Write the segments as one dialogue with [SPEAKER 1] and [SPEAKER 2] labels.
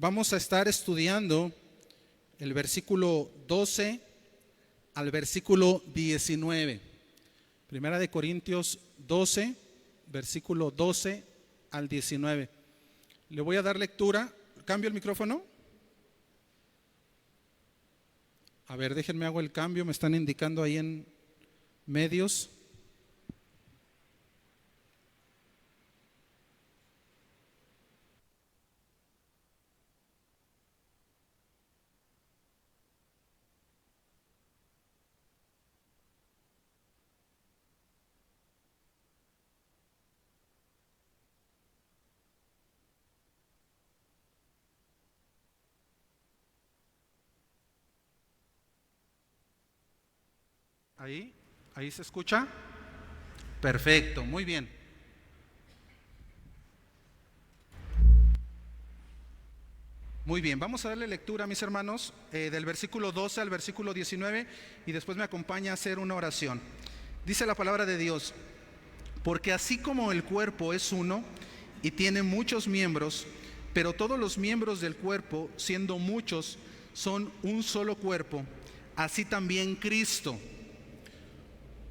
[SPEAKER 1] Vamos a estar estudiando el versículo 12 al versículo 19. Primera de Corintios 12, versículo 12 al 19. Le voy a dar lectura. ¿Cambio el micrófono? A ver, déjenme hago el cambio. Me están indicando ahí en medios. Ahí se escucha. Perfecto, muy bien. Muy bien, vamos a darle lectura, mis hermanos, del versículo 12 al versículo 19 y después me acompaña a hacer una oración. Dice la palabra de Dios: porque así como el cuerpo es uno y tiene muchos miembros, pero todos los miembros del cuerpo, siendo muchos, son un solo cuerpo, así también Cristo.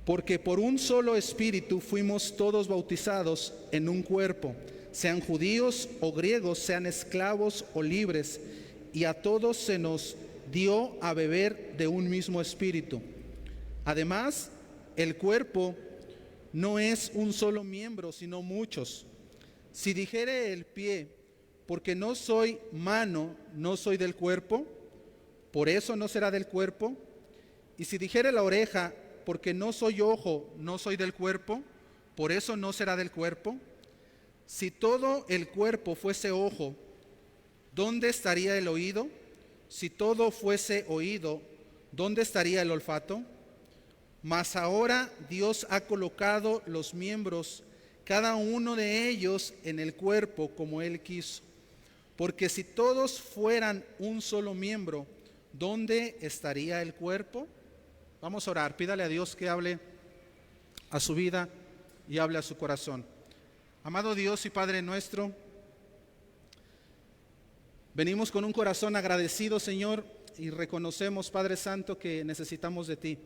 [SPEAKER 1] Porque por un solo espíritu fuimos todos bautizados en un cuerpo, sean judíos o griegos, sean esclavos o libres, y a todos se nos dio a beber de un mismo espíritu. Además, el cuerpo no es un solo miembro, sino muchos. Si dijere el pie, porque no soy mano, no soy del cuerpo, por eso no será del cuerpo. Y si dijere la oreja, porque no soy ojo, no soy del cuerpo, por eso no será del cuerpo. Si todo el cuerpo fuese ojo, ¿dónde estaría el oído? Si todo fuese oído, ¿dónde estaría el olfato? Mas ahora Dios ha colocado los miembros, cada uno de ellos, en el cuerpo como Él quiso. Porque si todos fueran un solo miembro, ¿dónde estaría el cuerpo? Vamos a orar, pídale a Dios que hable a su vida y hable a su corazón. Amado Dios y Padre nuestro, venimos con un corazón agradecido, Señor, y reconocemos, Padre Santo, que necesitamos de ti.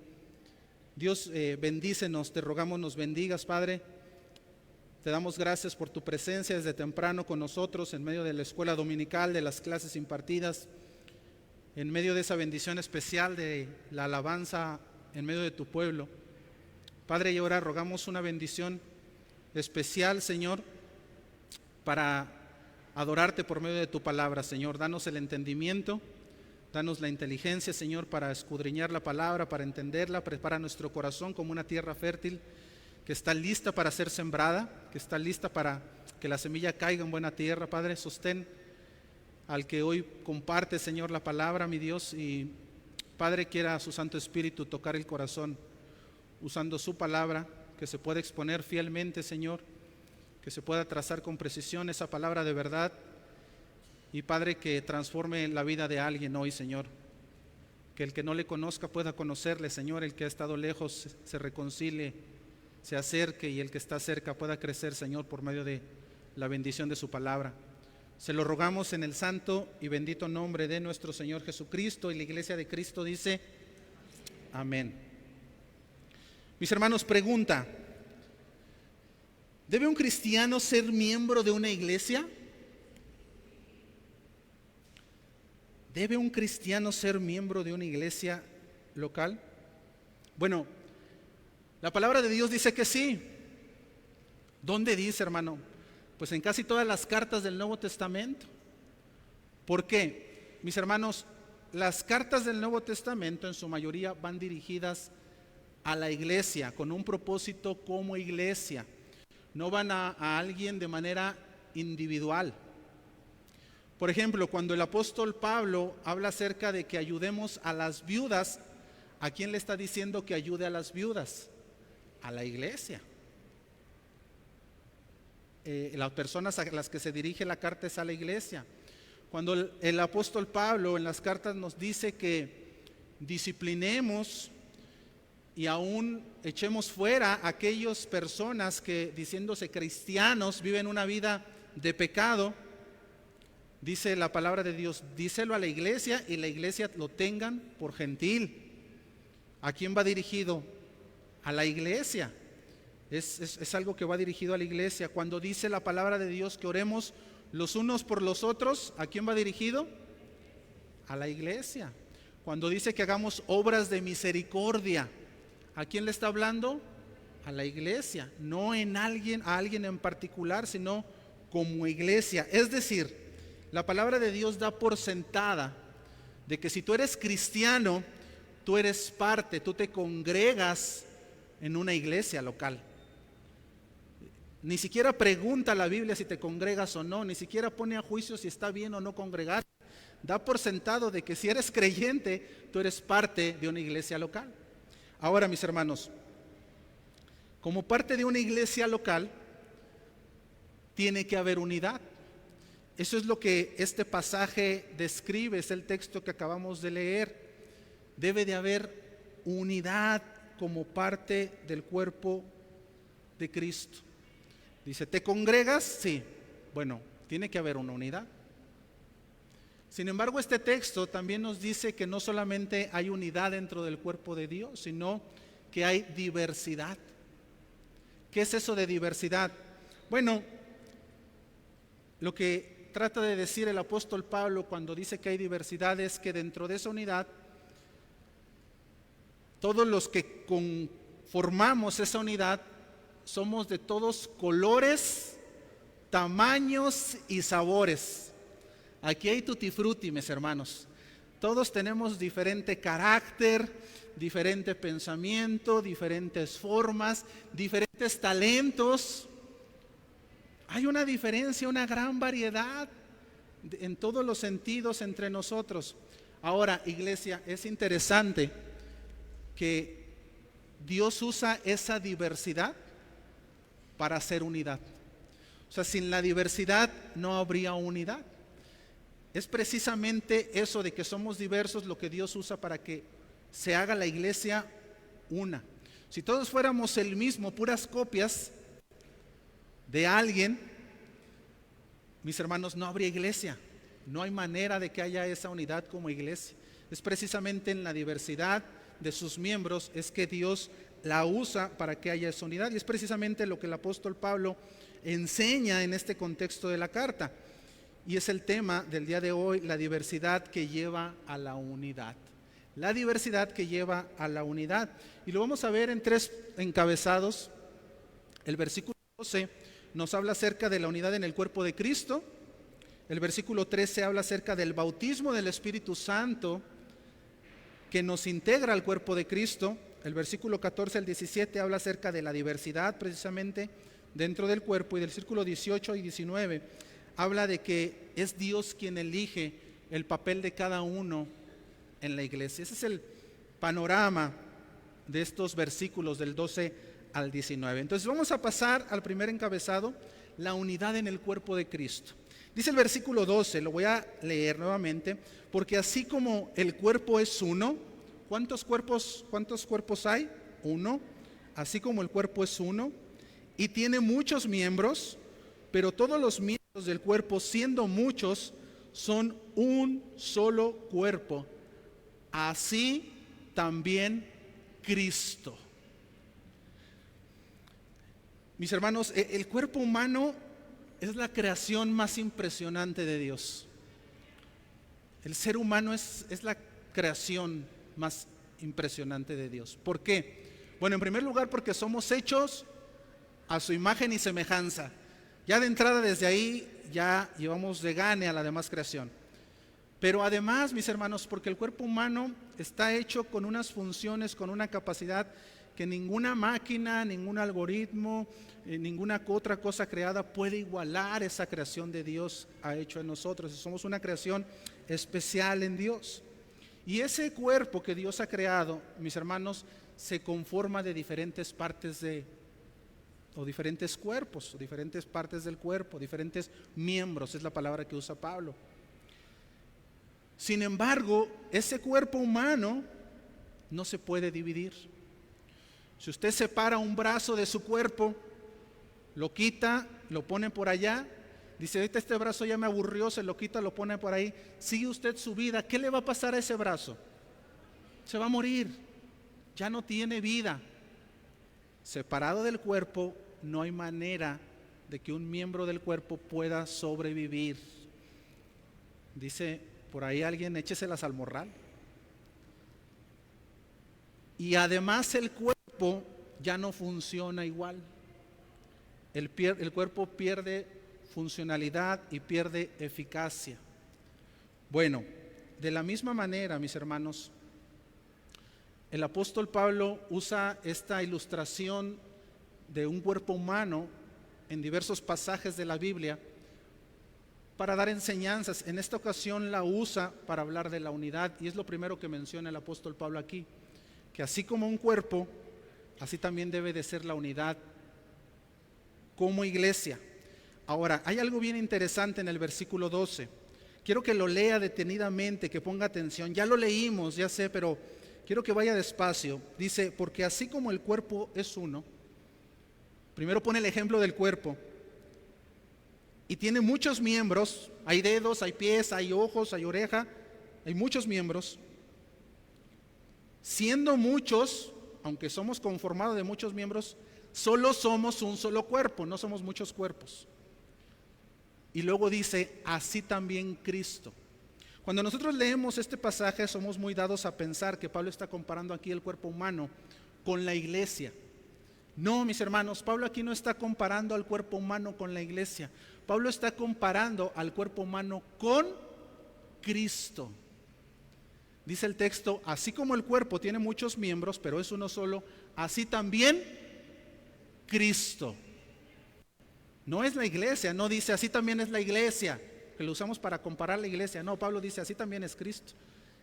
[SPEAKER 1] Dios, bendícenos, te rogamos nos bendigas, Padre. Te damos gracias por tu presencia desde temprano con nosotros en medio de la escuela dominical, de las clases impartidas, en medio de esa bendición especial de la alabanza en medio de tu pueblo. Padre, y ahora rogamos una bendición especial, Señor, para adorarte por medio de tu palabra, Señor. Danos el entendimiento, danos la inteligencia, Señor, para escudriñar la palabra, para entenderla. Prepara nuestro corazón como una tierra fértil que está lista para ser sembrada, que está lista para que la semilla caiga en buena tierra. Padre, sostén al que hoy comparte, Señor, la palabra, mi Dios, y Padre, quiera su Santo Espíritu tocar el corazón usando su palabra, que se pueda exponer fielmente, Señor, que se pueda trazar con precisión esa palabra de verdad, y Padre, que transforme la vida de alguien hoy, Señor, que el que no le conozca pueda conocerle, Señor, el que ha estado lejos se reconcilie, se acerque, y el que está cerca pueda crecer, Señor, por medio de la bendición de su palabra. Se lo rogamos en el santo y bendito nombre de nuestro Señor Jesucristo, y la iglesia de Cristo dice amén. Mis hermanos, pregunta: ¿debe un cristiano ser miembro de una iglesia? ¿Debe un cristiano ser miembro de una iglesia local? Bueno, la palabra de Dios dice que sí. ¿Dónde dice, hermano? Pues en casi todas las cartas del Nuevo Testamento. ¿Por qué? Mis hermanos, las cartas del Nuevo Testamento en su mayoría van dirigidas a la iglesia, con un propósito como iglesia. No van a alguien de manera individual. Por ejemplo, cuando el apóstol Pablo habla acerca de que ayudemos a las viudas, ¿a quién le está diciendo que ayude a las viudas? A la iglesia. Las personas a las que se dirige la carta es a la iglesia. Cuando el apóstol Pablo en las cartas nos dice que disciplinemos y aún echemos fuera a aquellas personas que, diciéndose cristianos, viven una vida de pecado, Dice la palabra de Dios, díselo a la iglesia y la iglesia lo tengan por gentil. ¿A quién va dirigido? A la iglesia. Es algo que va dirigido a la iglesia. Cuando dice la palabra de Dios que oremos los unos por los otros, ¿a quién va dirigido? A la iglesia. Cuando dice que hagamos obras de misericordia, ¿a quién le está hablando? A la iglesia, no a alguien en particular, sino como iglesia. Es decir, la palabra de Dios da por sentada de que si tú eres cristiano, tú eres parte, tú te congregas en una iglesia local. Ni siquiera pregunta la Biblia si te congregas o no, ni siquiera pone a juicio si está bien o no congregar. Da por sentado de que si eres creyente, tú eres parte de una iglesia local. Ahora, mis hermanos, como parte de una iglesia local, tiene que haber unidad. Eso es lo que este pasaje describe, es el texto que acabamos de leer. Debe de haber unidad como parte del cuerpo de Cristo. Dice, ¿te congregas? Sí. Bueno, tiene que haber una unidad. Sin embargo, este texto también nos dice que no solamente hay unidad dentro del cuerpo de Dios, sino que hay diversidad. ¿Qué es eso de diversidad? Bueno, lo que trata de decir el apóstol Pablo cuando dice que hay diversidad es que dentro de esa unidad, todos los que conformamos esa unidad somos de todos colores, tamaños y sabores. Aquí hay tutti frutti, mis hermanos. Todos tenemos diferente carácter, diferente pensamiento, diferentes formas, diferentes talentos. Hay una diferencia, una gran variedad en todos los sentidos entre nosotros. Ahora, iglesia, es interesante que Dios usa esa diversidad para hacer unidad. O sea, sin la diversidad no habría unidad. Es precisamente eso de que somos diversos lo que Dios usa para que se haga la iglesia una. Si todos fuéramos el mismo, puras copias de alguien, mis hermanos, no habría iglesia. No hay manera de que haya esa unidad como iglesia. Es precisamente en la diversidad de sus miembros es que Dios la usa para que haya esa unidad. Y es precisamente lo que el apóstol Pablo enseña en este contexto de la carta. Y es el tema del día de hoy, la diversidad que lleva a la unidad. La diversidad que lleva a la unidad. Y lo vamos a ver en 3 encabezados. El versículo 12 nos habla acerca de la unidad en el cuerpo de Cristo. El versículo 13 habla acerca del bautismo del Espíritu Santo que nos integra al cuerpo de Cristo. El versículo 14 al 17 habla acerca de la diversidad precisamente dentro del cuerpo. Y del versículo 18 y 19 habla de que es Dios quien elige el papel de cada uno en la iglesia. Ese es el panorama de estos versículos del 12 al 19. Entonces vamos a pasar al primer encabezado, la unidad en el cuerpo de Cristo. Dice el versículo 12, lo voy a leer nuevamente, porque así como el cuerpo es uno, ¿cuántos cuerpos hay? Uno. Así como el cuerpo es uno y tiene muchos miembros, pero todos los miembros del cuerpo, siendo muchos, son un solo cuerpo. Así también Cristo. Mis hermanos, el cuerpo humano es la creación más impresionante de Dios. El ser humano es la creación más impresionante de Dios. ¿Por qué? Bueno, en primer lugar porque somos hechos a su imagen y semejanza. Ya de entrada desde ahí ya llevamos de gane a la demás creación. Pero además, mis hermanos, porque el cuerpo humano está hecho con unas funciones, con una capacidad que ninguna máquina, ningún algoritmo, ninguna otra cosa creada puede igualar esa creación de Dios ha hecho en nosotros. Somos una creación especial en Dios. Y ese cuerpo que Dios ha creado, mis hermanos, se conforma de diferentes partes o diferentes cuerpos, o diferentes partes del cuerpo, diferentes miembros, es la palabra que usa Pablo. Sin embargo, ese cuerpo humano no se puede dividir. Si usted separa un brazo de su cuerpo, lo quita, lo pone por allá, Dice, ahorita este brazo ya me aburrió, se lo quita, lo pone por ahí. Sigue usted su vida. ¿Qué le va a pasar a ese brazo? Se va a morir. Ya no tiene vida. Separado del cuerpo, no hay manera de que un miembro del cuerpo pueda sobrevivir. Dice por ahí alguien, écheselas al morral. Y además el cuerpo ya no funciona igual. El cuerpo pierde funcionalidad y pierde eficacia. Bueno, de la misma manera, mis hermanos, el apóstol Pablo usa esta ilustración de un cuerpo humano en diversos pasajes de la Biblia para dar enseñanzas. En esta ocasión la usa para hablar de la unidad, y es lo primero que menciona el apóstol Pablo aquí, que así como un cuerpo, así también debe de ser la unidad como iglesia. Ahora, hay algo bien interesante en el versículo 12. Quiero que lo lea detenidamente, que ponga atención. Ya lo leímos, ya sé, pero quiero que vaya despacio. Dice, porque así como el cuerpo es uno, primero pone el ejemplo del cuerpo, y tiene muchos miembros, hay dedos, hay pies, hay ojos, hay oreja, hay muchos miembros. Siendo muchos, aunque somos conformados de muchos miembros, solo somos un solo cuerpo, no somos muchos cuerpos. Y luego dice, así también Cristo. Cuando nosotros leemos este pasaje, somos muy dados a pensar que Pablo está comparando aquí el cuerpo humano con la iglesia. No, mis hermanos, Pablo aquí no está comparando al cuerpo humano con la iglesia. Pablo está comparando al cuerpo humano con Cristo. Dice el texto, así como el cuerpo tiene muchos miembros, pero es uno solo, así también Cristo. No es la iglesia, no dice así también es la iglesia, que lo usamos para comparar la iglesia. No, Pablo dice así también es Cristo.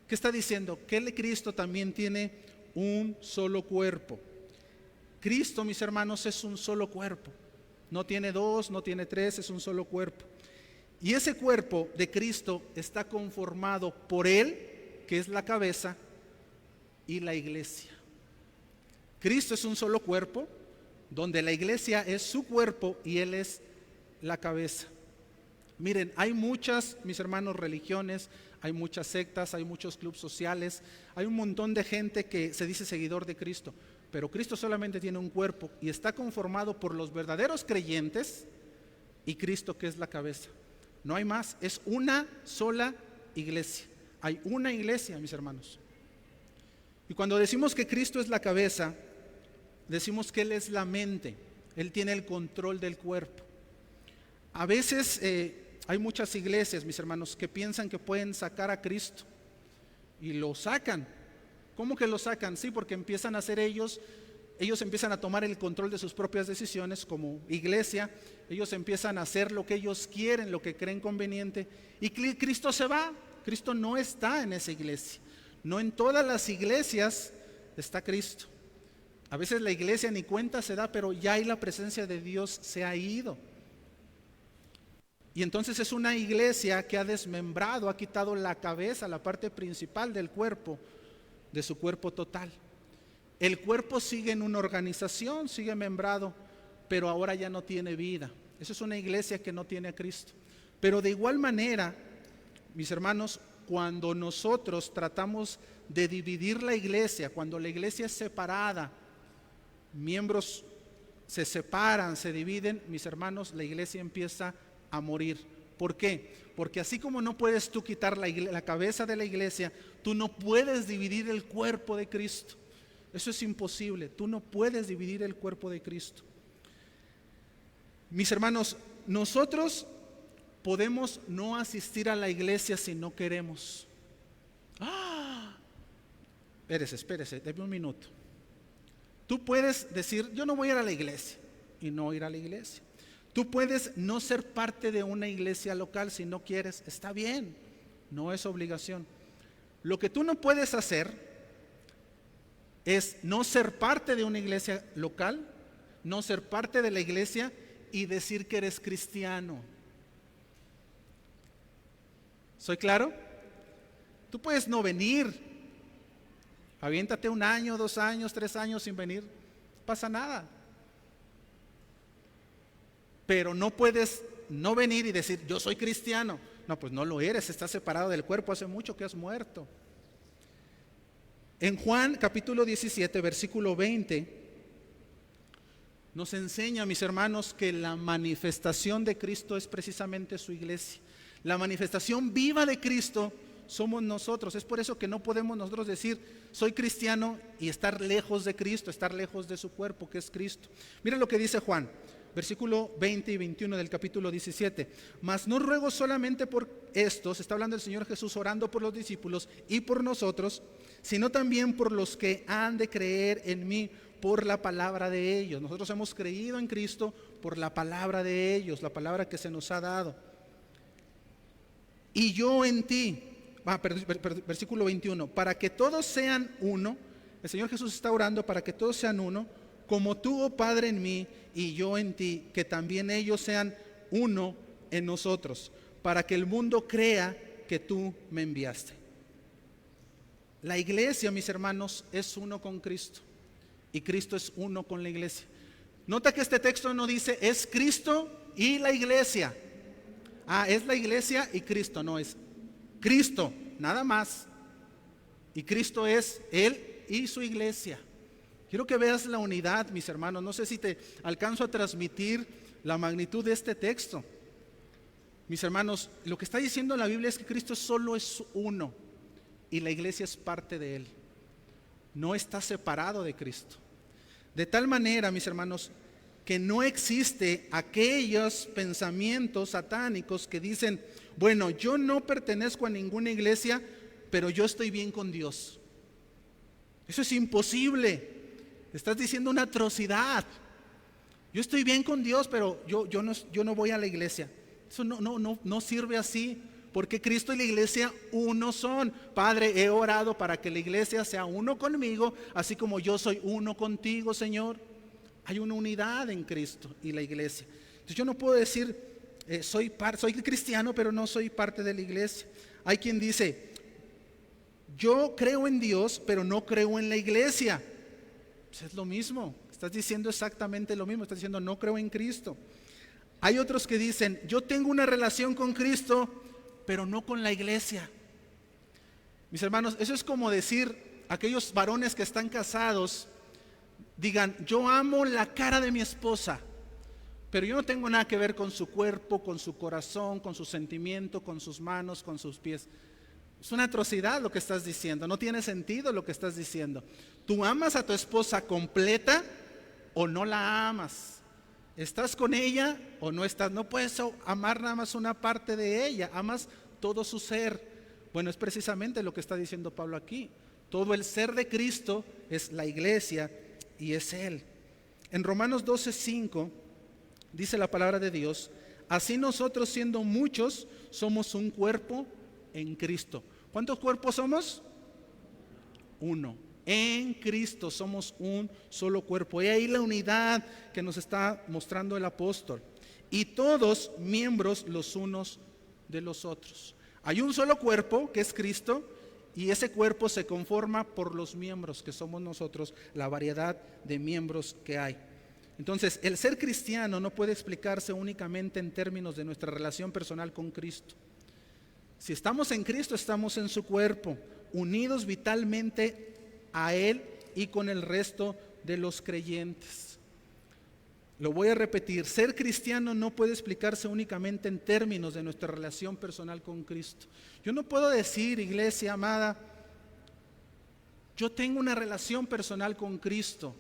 [SPEAKER 1] ¿Qué está diciendo? Que el Cristo también tiene un solo cuerpo. Cristo, mis hermanos, es un solo cuerpo. No tiene dos, no tiene tres, es un solo cuerpo. Y ese cuerpo de Cristo está conformado por Él, que es la cabeza, y la iglesia. Cristo es un solo cuerpo, donde la iglesia es su cuerpo y Él es la cabeza. Miren, hay muchas, mis hermanos, religiones, hay muchas sectas, hay muchos clubes sociales, hay un montón de gente que se dice seguidor de Cristo, pero Cristo solamente tiene un cuerpo y está conformado por los verdaderos creyentes y Cristo, que es la cabeza. No hay más, es una sola iglesia. Hay una iglesia, mis hermanos. Y cuando decimos que Cristo es la cabeza, decimos que Él es la mente, Él tiene el control del cuerpo. A veces hay muchas iglesias, mis hermanos, que piensan que pueden sacar a Cristo y lo sacan. ¿Cómo que lo sacan? Sí, porque empiezan a hacer ellos empiezan a tomar el control de sus propias decisiones como iglesia, ellos empiezan a hacer lo que ellos quieren, lo que creen conveniente, y Cristo se va. Cristo no está en esa iglesia. No en todas las iglesias está Cristo. A veces la iglesia ni cuenta se da, pero ya ahí la presencia de Dios se ha ido. Y entonces es una iglesia que ha desmembrado, ha quitado la cabeza, la parte principal del cuerpo, de su cuerpo total. El cuerpo sigue en una organización, sigue membrado, pero ahora ya no tiene vida. Esa es una iglesia que no tiene a Cristo. Pero de igual manera, mis hermanos, cuando nosotros tratamos de dividir la iglesia, cuando la iglesia es separada, miembros se separan, se dividen, mis hermanos, la iglesia empieza a morir. ¿Por qué? Porque así como no puedes tú quitar la cabeza de la iglesia, tú no puedes dividir el cuerpo de Cristo. Eso es imposible. Tú no puedes dividir el cuerpo de Cristo. Mis hermanos, nosotros podemos no asistir a la iglesia si no queremos. Espérese, déme un minuto. Tú puedes decir, yo no voy a ir a la iglesia, y no ir a la iglesia. Tú puedes no ser parte de una iglesia local si no quieres, está bien, no es obligación. Lo que tú no puedes hacer es no ser parte de una iglesia local, no ser parte de la iglesia y decir que eres cristiano. ¿Soy claro? Tú puedes no venir, aviéntate 1 año, 2 años, 3 años sin venir, no pasa nada. Pero no puedes no venir y decir, yo soy cristiano. No, pues no lo eres, estás separado del cuerpo, hace mucho que has muerto. En Juan capítulo 17, versículo 20, nos enseña, mis hermanos, que la manifestación de Cristo es precisamente su iglesia. La manifestación viva de Cristo somos nosotros. Es por eso que no podemos nosotros decir, soy cristiano y estar lejos de Cristo, estar lejos de su cuerpo, que es Cristo. Miren lo que dice Juan, versículo 20 y 21 del capítulo 17. Mas no ruego solamente por estos, está hablando el Señor Jesús orando por los discípulos y por nosotros, sino también por los que han de creer en mí por la palabra de ellos. Nosotros hemos creído en Cristo por la palabra de ellos, la palabra que se nos ha dado. Y yo en ti, versículo 21, para que todos sean uno. El Señor Jesús está orando para que todos sean uno, como tú, oh Padre, en mí y yo en ti, que también ellos sean uno en nosotros, para que el mundo crea que tú me enviaste. La iglesia, mis hermanos, es uno con Cristo y Cristo es uno con la iglesia. Nota que este texto no dice es Cristo y la iglesia. Es la iglesia y Cristo. No, es Cristo, nada más. Y Cristo es Él y su iglesia. Quiero que veas la unidad, mis hermanos. No sé si te alcanzo a transmitir la magnitud de este texto. Mis hermanos, lo que está diciendo la Biblia es que Cristo solo es uno y la iglesia es parte de Él. No está separado de Cristo. De tal manera, mis hermanos, que no existe aquellos pensamientos satánicos que dicen, bueno, yo no pertenezco a ninguna iglesia, pero yo estoy bien con Dios. Eso es imposible. Estás diciendo una atrocidad. Yo estoy bien con Dios, pero yo no voy a la iglesia. Eso no sirve así. Porque Cristo y la iglesia uno son. Padre, he orado para que la iglesia sea uno conmigo, así como yo soy uno contigo, Señor. Hay una unidad en Cristo y la iglesia. Entonces yo no puedo decir, soy cristiano, pero no soy parte de la iglesia. Hay quien dice, yo creo en Dios, pero no creo en la iglesia. Pues es lo mismo, estás diciendo exactamente lo mismo, estás diciendo no creo en Cristo. Hay otros que dicen, yo tengo una relación con Cristo, pero no con la iglesia. Mis hermanos, eso es como decir, aquellos varones que están casados, digan, yo amo la cara de mi esposa, pero yo no tengo nada que ver con su cuerpo, con su corazón, con su sentimiento, con sus manos, con sus pies. Es una atrocidad lo que estás diciendo, no tiene sentido lo que estás diciendo. ¿Tú amas a tu esposa completa o no la amas? ¿Estás con ella o no estás? No puedes amar nada más una parte de ella, amas todo su ser. Bueno, es precisamente lo que está diciendo Pablo aquí. Todo el ser de Cristo es la iglesia y es Él. En Romanos 12:5 dice la palabra de Dios, así nosotros siendo muchos somos un cuerpo en Cristo. ¿Cuántos cuerpos somos? Uno. En Cristo somos un solo cuerpo. Y ahí la unidad que nos está mostrando el apóstol. Y todos miembros los unos de los otros. Hay un solo cuerpo que es Cristo y ese cuerpo se conforma por los miembros que somos nosotros, la variedad de miembros que hay. Entonces, el ser cristiano no puede explicarse únicamente en términos de nuestra relación personal con Cristo. Si estamos en Cristo, estamos en su cuerpo, unidos vitalmente a Él y con el resto de los creyentes. Lo voy a repetir, ser cristiano no puede explicarse únicamente en términos de nuestra relación personal con Cristo. Yo no puedo decir, iglesia amada, yo tengo una relación personal con Cristo,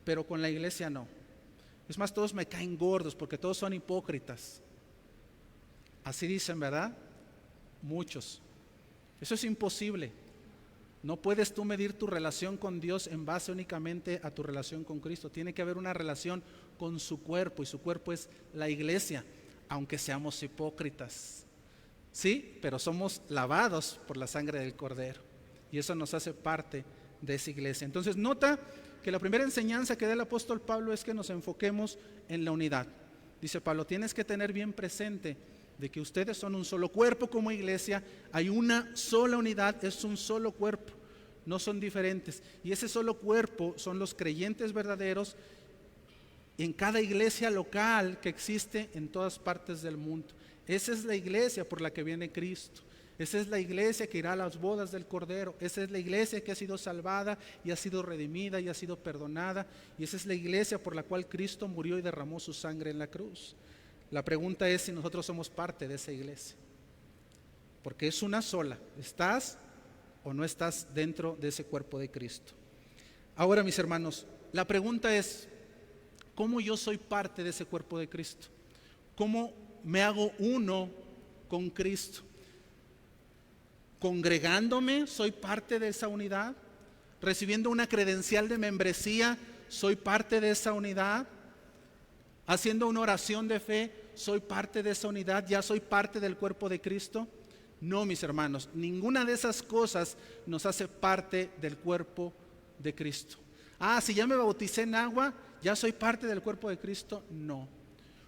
[SPEAKER 1] pero con la iglesia no. Es más, todos me caen gordos porque todos son hipócritas. Así dicen, ¿verdad? Muchos. Eso es imposible. No puedes tú medir tu relación con Dios en base únicamente a tu relación con Cristo. Tiene que haber una relación con su cuerpo y su cuerpo es la iglesia, aunque seamos hipócritas. Sí, pero somos lavados por la sangre del Cordero y eso nos hace parte de esa iglesia. Entonces nota que la primera enseñanza que da el apóstol Pablo es que nos enfoquemos en la unidad. Dice Pablo, tienes que tener bien presente de que ustedes son un solo cuerpo como iglesia, hay una sola unidad, es un solo cuerpo, no son diferentes. Y ese solo cuerpo son los creyentes verdaderos en cada iglesia local que existe en todas partes del mundo. Esa es la iglesia por la que viene Cristo. Esa es la iglesia que irá a las bodas del Cordero. Esa es la iglesia que ha sido salvada y ha sido redimida y ha sido perdonada. Y esa es la iglesia por la cual Cristo murió y derramó su sangre en la cruz. La pregunta es si nosotros somos parte de esa iglesia. Porque es una sola. ¿Estás o no estás dentro de ese cuerpo de Cristo? Ahora, mis hermanos, la pregunta es, ¿cómo yo soy parte de ese cuerpo de Cristo? ¿Cómo me hago uno con Cristo? ¿Congregándome soy parte de esa unidad? ¿Recibiendo una credencial de membresía soy parte de esa unidad? ¿Haciendo una oración de fe soy parte de esa unidad? ¿Ya soy parte del cuerpo de Cristo? No, mis hermanos, ninguna de esas cosas nos hace parte del cuerpo de Cristo. Si ya me bauticé en agua, ¿ya soy parte del cuerpo de Cristo? No.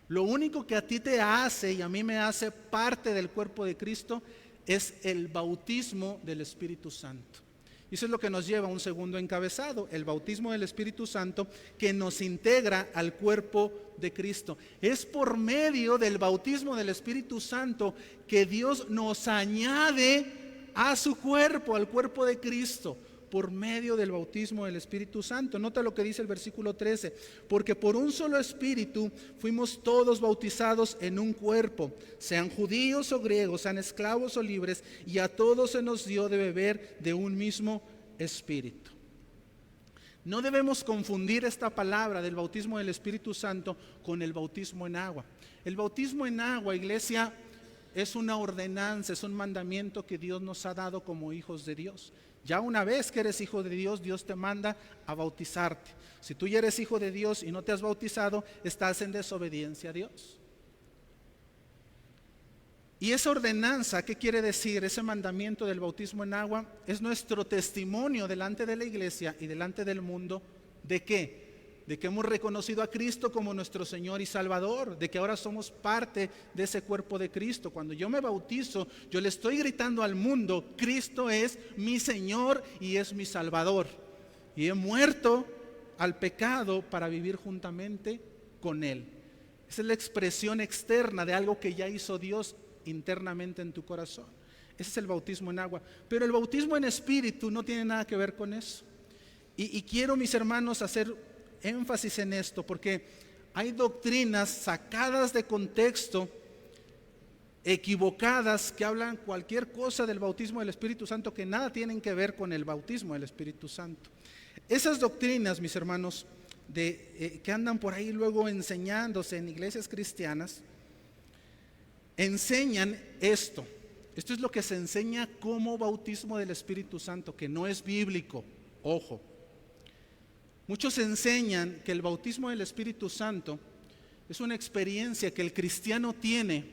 [SPEAKER 1] Lo único que a ti te hace y a mí me hace parte del cuerpo de Cristo es el bautismo del Espíritu Santo. Y eso es lo que nos lleva a un segundo encabezado, el bautismo del Espíritu Santo, que nos integra al cuerpo de Cristo. Es por medio del bautismo del Espíritu Santo que Dios nos añade a su cuerpo, al cuerpo de Cristo, por medio del bautismo del Espíritu Santo. Nota lo que dice el versículo 13, porque por un solo Espíritu fuimos todos bautizados en un cuerpo, sean judíos o griegos, sean esclavos o libres, y a todos se nos dio de beber de un mismo Espíritu. No debemos confundir esta palabra del bautismo del Espíritu Santo con el bautismo en agua. El bautismo en agua, iglesia, es una ordenanza, es un mandamiento que Dios nos ha dado como hijos de Dios. Ya una vez que eres hijo de Dios, Dios te manda a bautizarte. Si tú ya eres hijo de Dios y no te has bautizado, estás en desobediencia a Dios. Y esa ordenanza, ¿qué quiere decir? Ese mandamiento del bautismo en agua es nuestro testimonio delante de la iglesia y delante del mundo. ¿De qué? De que hemos reconocido a Cristo como nuestro Señor y Salvador, de que ahora somos parte de ese cuerpo de Cristo. Cuando yo me bautizo, yo le estoy gritando al mundo, Cristo es mi Señor y es mi Salvador. Y he muerto al pecado para vivir juntamente con Él. Esa es la expresión externa de algo que ya hizo Dios internamente en tu corazón. Ese es el bautismo en agua. Pero el bautismo en espíritu no tiene nada que ver con eso. Y quiero, mis hermanos, hacer énfasis en esto, porque hay doctrinas sacadas de contexto, equivocadas, que hablan cualquier cosa del bautismo del Espíritu Santo que nada tienen que ver con el bautismo del Espíritu Santo. Esas doctrinas, mis hermanos, que andan por ahí luego enseñándose en iglesias cristianas, enseñan esto. Esto es lo que se enseña como bautismo del Espíritu Santo, que no es bíblico, ojo. Muchos enseñan que el bautismo del Espíritu Santo es una experiencia que el cristiano tiene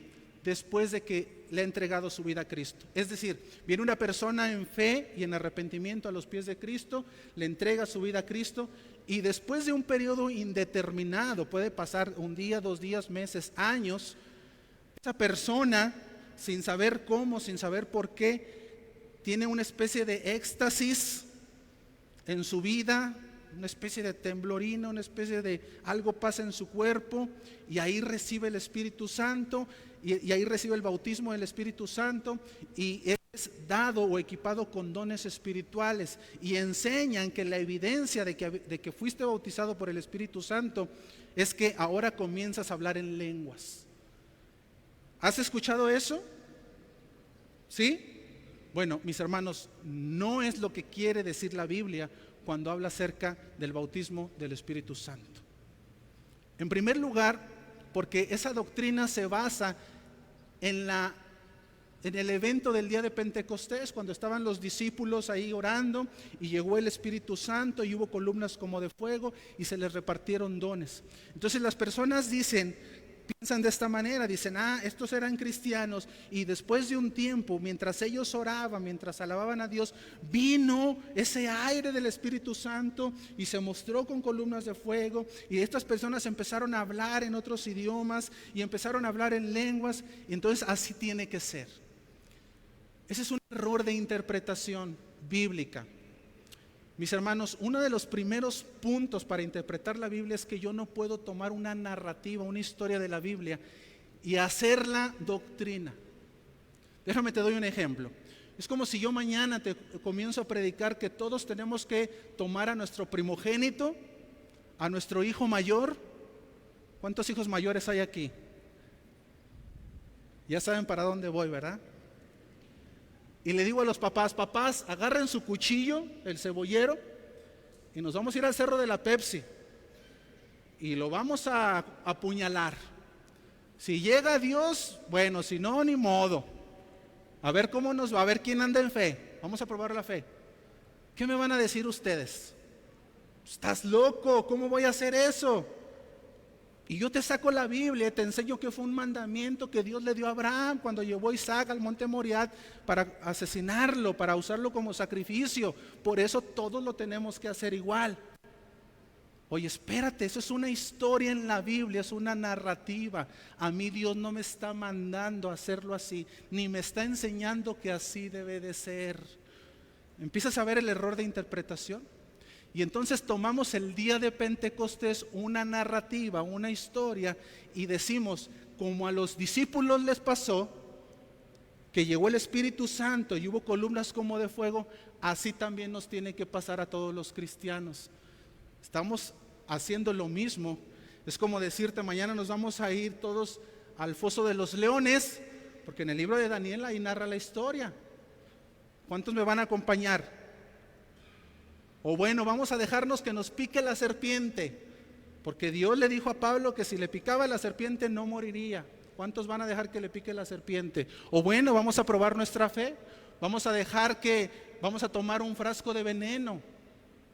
[SPEAKER 1] después de que le ha entregado su vida a Cristo. Es decir, viene una persona en fe y en arrepentimiento a los pies de Cristo, le entrega su vida a Cristo y después de un periodo indeterminado, puede pasar un día, 2 días, meses, años, esa persona, sin saber cómo, sin saber por qué, tiene una especie de éxtasis en su vida, una especie de temblorina, una especie de algo pasa en su cuerpo y ahí recibe el Espíritu Santo y ahí recibe el bautismo del Espíritu Santo y es dado o equipado con dones espirituales y enseñan que la evidencia de que fuiste bautizado por el Espíritu Santo es que ahora comienzas a hablar en lenguas. ¿Has escuchado eso? ¿Sí? Bueno, mis hermanos, no es lo que quiere decir la Biblia cuando habla acerca del bautismo del Espíritu Santo. En primer lugar, porque esa doctrina se basa en el evento del día de Pentecostés, cuando estaban los discípulos ahí orando y llegó el Espíritu Santo y hubo columnas como de fuego y se les repartieron dones. Entonces las personas piensan de esta manera, dicen, estos eran cristianos y después de un tiempo, mientras ellos oraban, mientras alababan a Dios, vino ese aire del Espíritu Santo y se mostró con columnas de fuego y estas personas empezaron a hablar en otros idiomas y empezaron a hablar en lenguas y entonces así tiene que ser. Ese es un error de interpretación bíblica. Mis hermanos, uno de los primeros puntos para interpretar la Biblia es que yo no puedo tomar una narrativa, una historia de la Biblia y hacerla doctrina. Déjame te doy un ejemplo. Es como si yo mañana te comienzo a predicar que todos tenemos que tomar a nuestro primogénito, a nuestro hijo mayor. ¿Cuántos hijos mayores hay aquí? Ya saben para dónde voy, ¿verdad? Y le digo a los papás, papás, agarren su cuchillo, el cebollero, y nos vamos a ir al cerro de la Pepsi. Y lo vamos a apuñalar. Si llega Dios, bueno, si no, ni modo. A ver cómo nos va, a ver quién anda en fe. Vamos a probar la fe. ¿Qué me van a decir ustedes? ¿Estás loco? ¿Cómo voy a hacer eso? Y yo te saco la Biblia y te enseño que fue un mandamiento que Dios le dio a Abraham cuando llevó a Isaac al monte Moriah para asesinarlo, para usarlo como sacrificio. Por eso todos lo tenemos que hacer igual. Oye, espérate, eso es una historia en la Biblia, es una narrativa. A mí Dios no me está mandando a hacerlo así, ni me está enseñando que así debe de ser. ¿Empiezas a ver el error de interpretación? Y entonces tomamos el día de Pentecostés una narrativa, una historia, y decimos, como a los discípulos les pasó, que llegó el Espíritu Santo y hubo columnas como de fuego, así también nos tiene que pasar a todos los cristianos. Estamos haciendo lo mismo. Es como decirte, mañana nos vamos a ir todos al foso de los leones, porque en el libro de Daniel ahí narra la historia. ¿Cuántos me van a acompañar? O bueno, vamos a dejarnos que nos pique la serpiente, porque Dios le dijo a Pablo que si le picaba la serpiente no moriría. ¿Cuántos van a dejar que le pique la serpiente? O bueno, vamos a probar nuestra fe, vamos a tomar un frasco de veneno,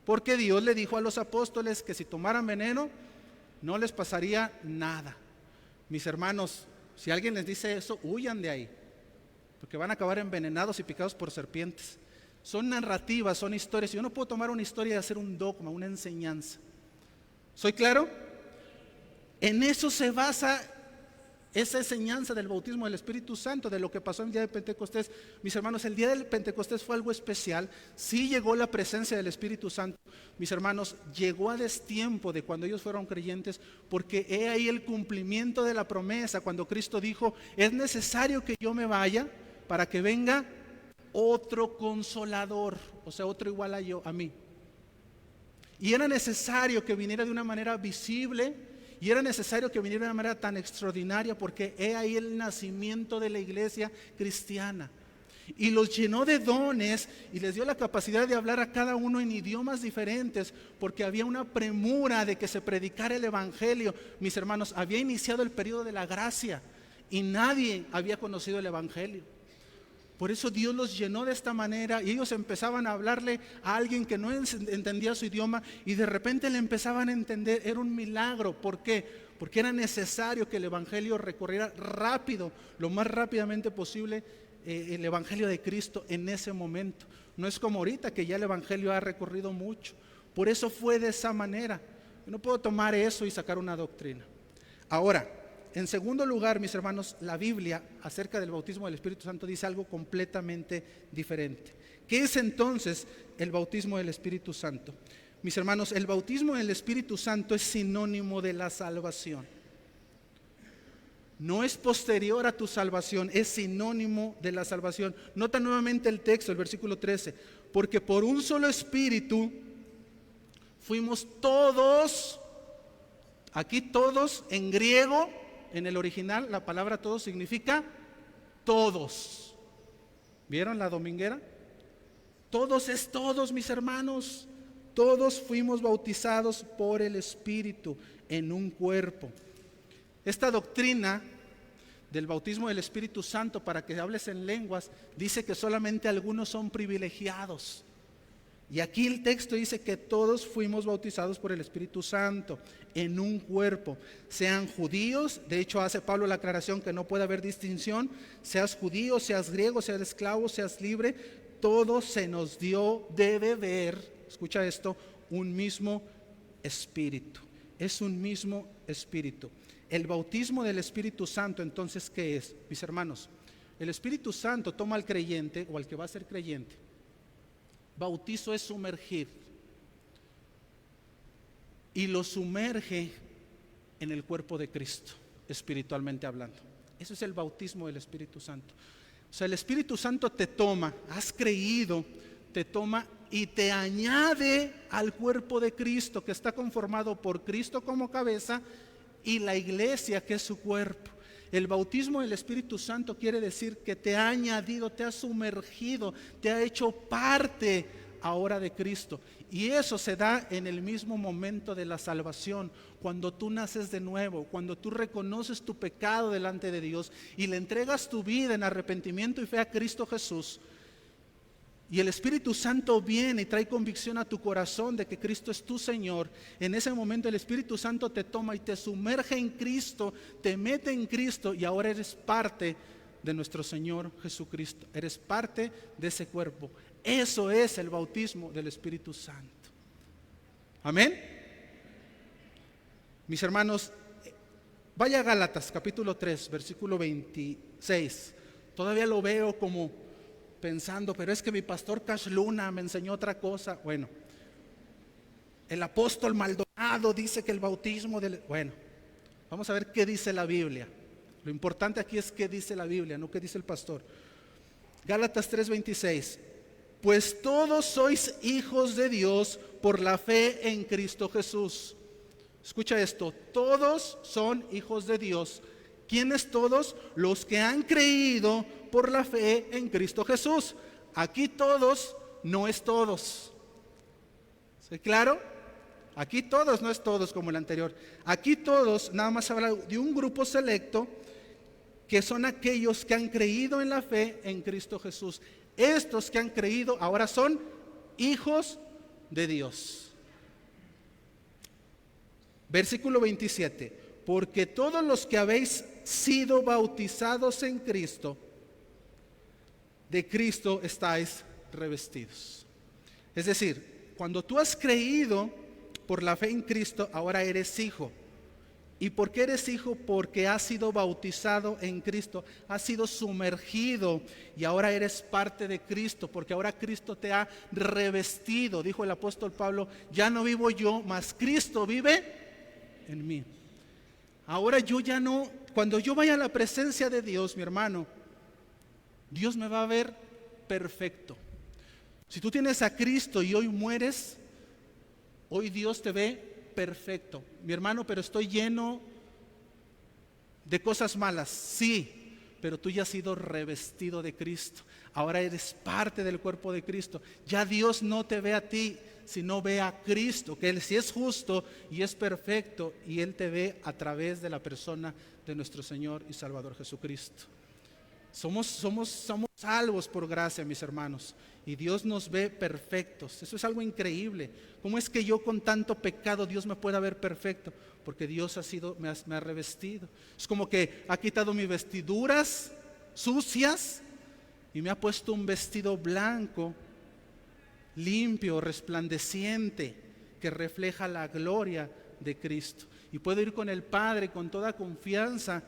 [SPEAKER 1] porque Dios le dijo a los apóstoles que si tomaran veneno no les pasaría nada. Mis hermanos, si alguien les dice eso, huyan de ahí, porque van a acabar envenenados y picados por serpientes. Son narrativas, son historias. Yo no puedo tomar una historia y hacer un dogma, una enseñanza. ¿Soy claro? En eso se basa esa enseñanza del bautismo del Espíritu Santo, de lo que pasó el día de Pentecostés. Mis hermanos, el día del Pentecostés fue algo especial. Sí llegó la presencia del Espíritu Santo. Mis hermanos, llegó a destiempo de cuando ellos fueron creyentes, porque he ahí el cumplimiento de la promesa, cuando Cristo dijo, es necesario que yo me vaya para que venga otro consolador, o sea, otro igual a mí. Y era necesario que viniera de una manera visible, y era necesario que viniera de una manera tan extraordinaria, porque he ahí el nacimiento de la iglesia cristiana. Y los llenó de dones y les dio la capacidad de hablar a cada uno en idiomas diferentes, porque había una premura de que se predicara el evangelio. Mis hermanos, había iniciado el periodo de la gracia y nadie había conocido el evangelio. Por eso Dios los llenó de esta manera y ellos empezaban a hablarle a alguien que no entendía su idioma y de repente le empezaban a entender. Era un milagro. ¿Por qué? Porque era necesario que el evangelio recorriera rápido, lo más rápidamente posible, el evangelio de Cristo en ese momento. No es como ahorita que ya el evangelio ha recorrido mucho. Por eso fue de esa manera. Yo no puedo tomar eso y sacar una doctrina. Ahora, en segundo lugar, mis hermanos, la Biblia acerca del bautismo del Espíritu Santo dice algo completamente diferente. ¿Qué es entonces el bautismo del Espíritu Santo? Mis hermanos, el bautismo del Espíritu Santo es sinónimo de la salvación. No es posterior a tu salvación, es sinónimo de la salvación. Nota nuevamente el texto, el versículo 13. Porque por un solo Espíritu fuimos todos, aquí todos en griego. En el original la palabra todos significa todos. ¿Vieron la dominguera? Todos es todos, mis hermanos. Todos fuimos bautizados por el Espíritu en un cuerpo. Esta doctrina del bautismo del Espíritu Santo para que hables en lenguas dice que solamente algunos son privilegiados. Y aquí el texto dice que todos fuimos bautizados por el Espíritu Santo en un cuerpo, sean judíos. De hecho hace Pablo la aclaración que no puede haber distinción, seas judío, seas griego, seas esclavo, seas libre, todo se nos dio de beber, escucha esto, un mismo espíritu. Es un mismo espíritu. El bautismo del Espíritu Santo, entonces, ¿qué es? Mis hermanos, el Espíritu Santo toma al creyente o al que va a ser creyente. Bautizo es sumergir. y lo sumerge en el cuerpo de Cristo, espiritualmente hablando. Eso es el bautismo del Espíritu Santo. O sea, el Espíritu Santo te toma, has creído, te toma y te añade al cuerpo de Cristo, que está conformado por Cristo como cabeza y la iglesia, que es su cuerpo. El bautismo del Espíritu Santo quiere decir que te ha añadido, te ha sumergido, te ha hecho parte ahora de Cristo. Y eso se da en el mismo momento de la salvación, cuando tú naces de nuevo, cuando tú reconoces tu pecado delante de Dios y le entregas tu vida en arrepentimiento y fe a Cristo Jesús. Y el Espíritu Santo viene y trae convicción a tu corazón de que Cristo es tu Señor. En ese momento el Espíritu Santo te toma y te sumerge en Cristo, te mete en Cristo y ahora eres parte de nuestro Señor Jesucristo. Eres parte de ese cuerpo. Eso es el bautismo del Espíritu Santo. Amén. Mis hermanos, vaya a Gálatas capítulo 3, versículo 26. Todavía lo veo como pensando, pero es que mi pastor Cash Luna me enseñó otra cosa. Bueno, el apóstol Maldonado dice que el bautismo del... Bueno, vamos a ver qué dice la Biblia. Lo importante aquí es qué dice la Biblia, no qué dice el pastor. Gálatas 3:26. Pues todos sois hijos de Dios por la fe en Cristo Jesús. Escucha esto, todos son hijos de Dios. ¿Quiénes todos? Los que han creído por la fe en Cristo Jesús. Aquí todos no es todos. ¿Sí, claro? Aquí todos no es todos como el anterior. Aquí todos nada más habla de un grupo selecto que son aquellos que han creído en la fe en Cristo Jesús. Estos que han creído ahora son hijos de Dios. Versículo 27. Porque todos los que habéis sido bautizados en Cristo, de Cristo estáis revestidos. Es decir, cuando tú has creído por la fe en Cristo, ahora eres hijo. ¿Y por qué eres hijo? Porque has sido bautizado en Cristo, has sido sumergido y ahora eres parte de Cristo, porque ahora Cristo te ha revestido. Dijo el apóstol Pablo, ya no vivo yo, mas Cristo vive en mí. Ahora yo ya no, cuando yo vaya a la presencia de Dios, mi hermano, Dios me va a ver perfecto. Si tú tienes a Cristo y hoy mueres, hoy Dios te ve perfecto. Mi hermano, pero estoy lleno de cosas malas. Sí, pero tú ya has sido revestido de Cristo. Ahora eres parte del cuerpo de Cristo. Ya Dios no te ve a ti, sino ve a Cristo, que Él sí es justo y es perfecto, y Él te ve a través de la persona de nuestro Señor y Salvador Jesucristo. Somos salvos por gracia, mis hermanos, y Dios nos ve perfectos. Eso es algo increíble. ¿Cómo es que yo con tanto pecado Dios me pueda ver perfecto? Porque Dios me ha revestido. Es como que ha quitado mis vestiduras sucias y me ha puesto un vestido blanco, limpio, resplandeciente, que refleja la gloria de Cristo. Y puedo ir con el Padre con toda confianza,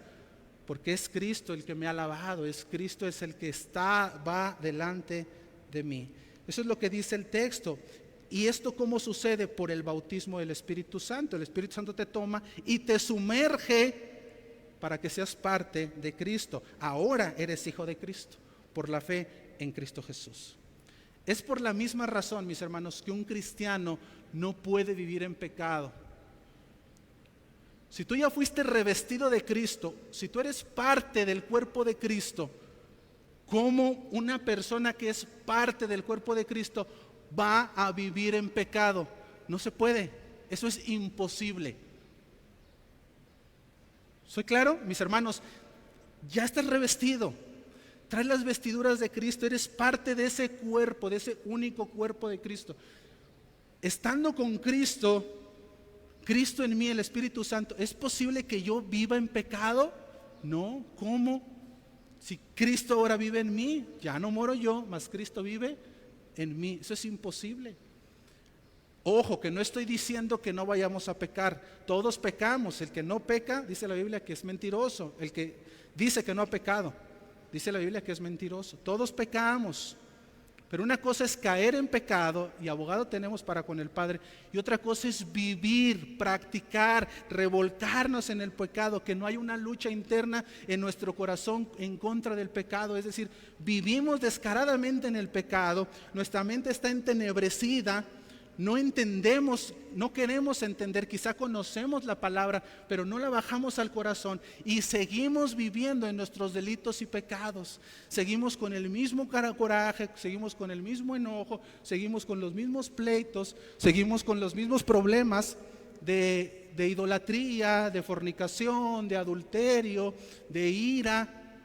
[SPEAKER 1] porque es Cristo el que me ha lavado, es Cristo es el que va delante de mí. Eso es lo que dice el texto. ¿Y esto cómo sucede? Por el bautismo del Espíritu Santo. El Espíritu Santo te toma y te sumerge para que seas parte de Cristo. Ahora eres hijo de Cristo por la fe en Cristo Jesús. Es por la misma razón, mis hermanos, que un cristiano no puede vivir en pecado. Si tú ya fuiste revestido de Cristo, si tú eres parte del cuerpo de Cristo, ¿cómo una persona que es parte del cuerpo de Cristo va a vivir en pecado? No se puede, eso es imposible. ¿Soy claro? Mis hermanos, ya estás revestido, traes las vestiduras de Cristo, eres parte de ese cuerpo, de ese único cuerpo de Cristo. Estando con Cristo, Cristo en mí, el Espíritu Santo, ¿es posible que yo viva en pecado? No, ¿cómo? Si Cristo ahora vive en mí, ya no moro yo, mas Cristo vive en mí. Eso es imposible. Ojo, que no estoy diciendo que no vayamos a pecar. Todos pecamos. El que no peca, dice la Biblia, que es mentiroso. El que dice que no ha pecado, dice la Biblia que es mentiroso. Todos pecamos. Pero una cosa es caer en pecado, y abogado tenemos para con el Padre, y otra cosa es vivir, practicar, revolcarnos en el pecado, que no hay una lucha interna en nuestro corazón en contra del pecado. Es decir, vivimos descaradamente en el pecado, nuestra mente está entenebrecida, no entendemos, no queremos entender, quizá conocemos la palabra, pero no la bajamos al corazón y seguimos viviendo en nuestros delitos y pecados. Seguimos con el mismo coraje, seguimos con el mismo enojo, seguimos con los mismos pleitos, seguimos con los mismos problemas de idolatría, de fornicación, de adulterio, de ira.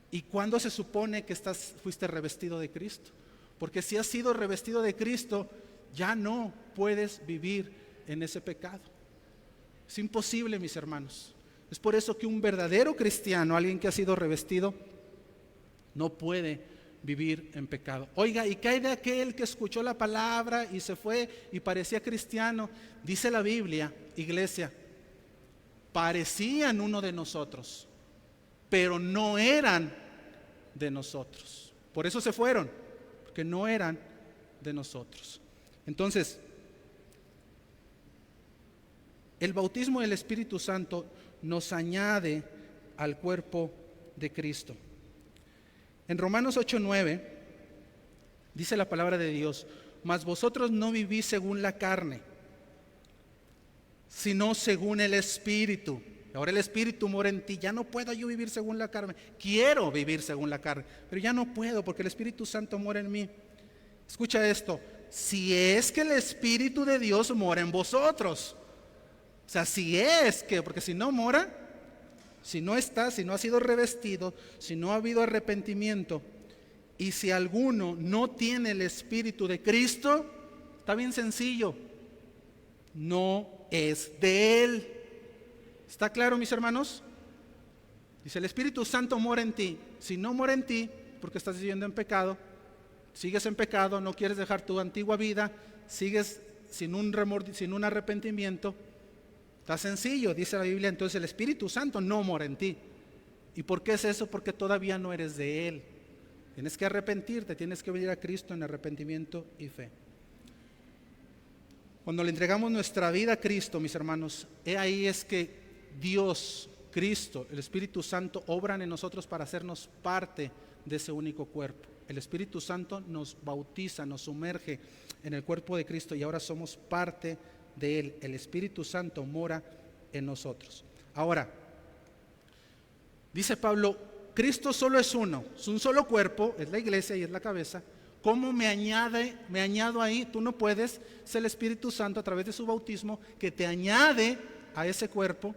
[SPEAKER 1] ¿Y cuándo se supone que fuiste revestido de Cristo? Porque si has sido revestido de Cristo, ya no puedes vivir en ese pecado. Es imposible, mis hermanos. Es por eso que un verdadero cristiano, alguien que ha sido revestido, no puede vivir en pecado. Oiga, ¿y qué hay de aquel que escuchó la palabra y se fue y parecía cristiano? Dice la Biblia, iglesia, parecían uno de nosotros, pero no eran de nosotros. Por eso se fueron, porque no eran de nosotros. Entonces, el bautismo del Espíritu Santo nos añade al cuerpo de Cristo. En Romanos 8:9 dice la palabra de Dios: mas vosotros no vivís según la carne, sino según el Espíritu. Ahora el Espíritu mora en ti. Ya no puedo yo vivir según la carne. Quiero vivir según la carne, pero ya no puedo porque el Espíritu Santo mora en mí. Escucha esto: si es que el Espíritu de Dios mora en vosotros. O sea, si es que, porque si no mora, si no está, si no ha sido revestido, si no ha habido arrepentimiento, y si alguno no tiene el Espíritu de Cristo, está bien sencillo, no es de Él. ¿Está claro, mis hermanos? Dice, el Espíritu Santo mora en ti. Si no mora en ti, porque estás viviendo en pecado, sigues en pecado, no quieres dejar tu antigua vida, sigues sin un arrepentimiento. Está sencillo, dice la Biblia, entonces el Espíritu Santo no mora en ti. ¿Y por qué es eso? Porque todavía no eres de Él. Tienes que arrepentirte, tienes que venir a Cristo en arrepentimiento y fe. Cuando le entregamos nuestra vida a Cristo, mis hermanos, ahí es que Dios, Cristo, el Espíritu Santo obran en nosotros para hacernos parte de ese único cuerpo. El Espíritu Santo nos bautiza, nos sumerge en el cuerpo de Cristo y ahora somos parte de Él. El Espíritu Santo mora en nosotros. Ahora, dice Pablo, Cristo solo es uno, es un solo cuerpo, es la iglesia y es la cabeza. ¿Cómo me añado ahí? Tú no puedes. Es el Espíritu Santo a través de su bautismo que te añade a ese cuerpo.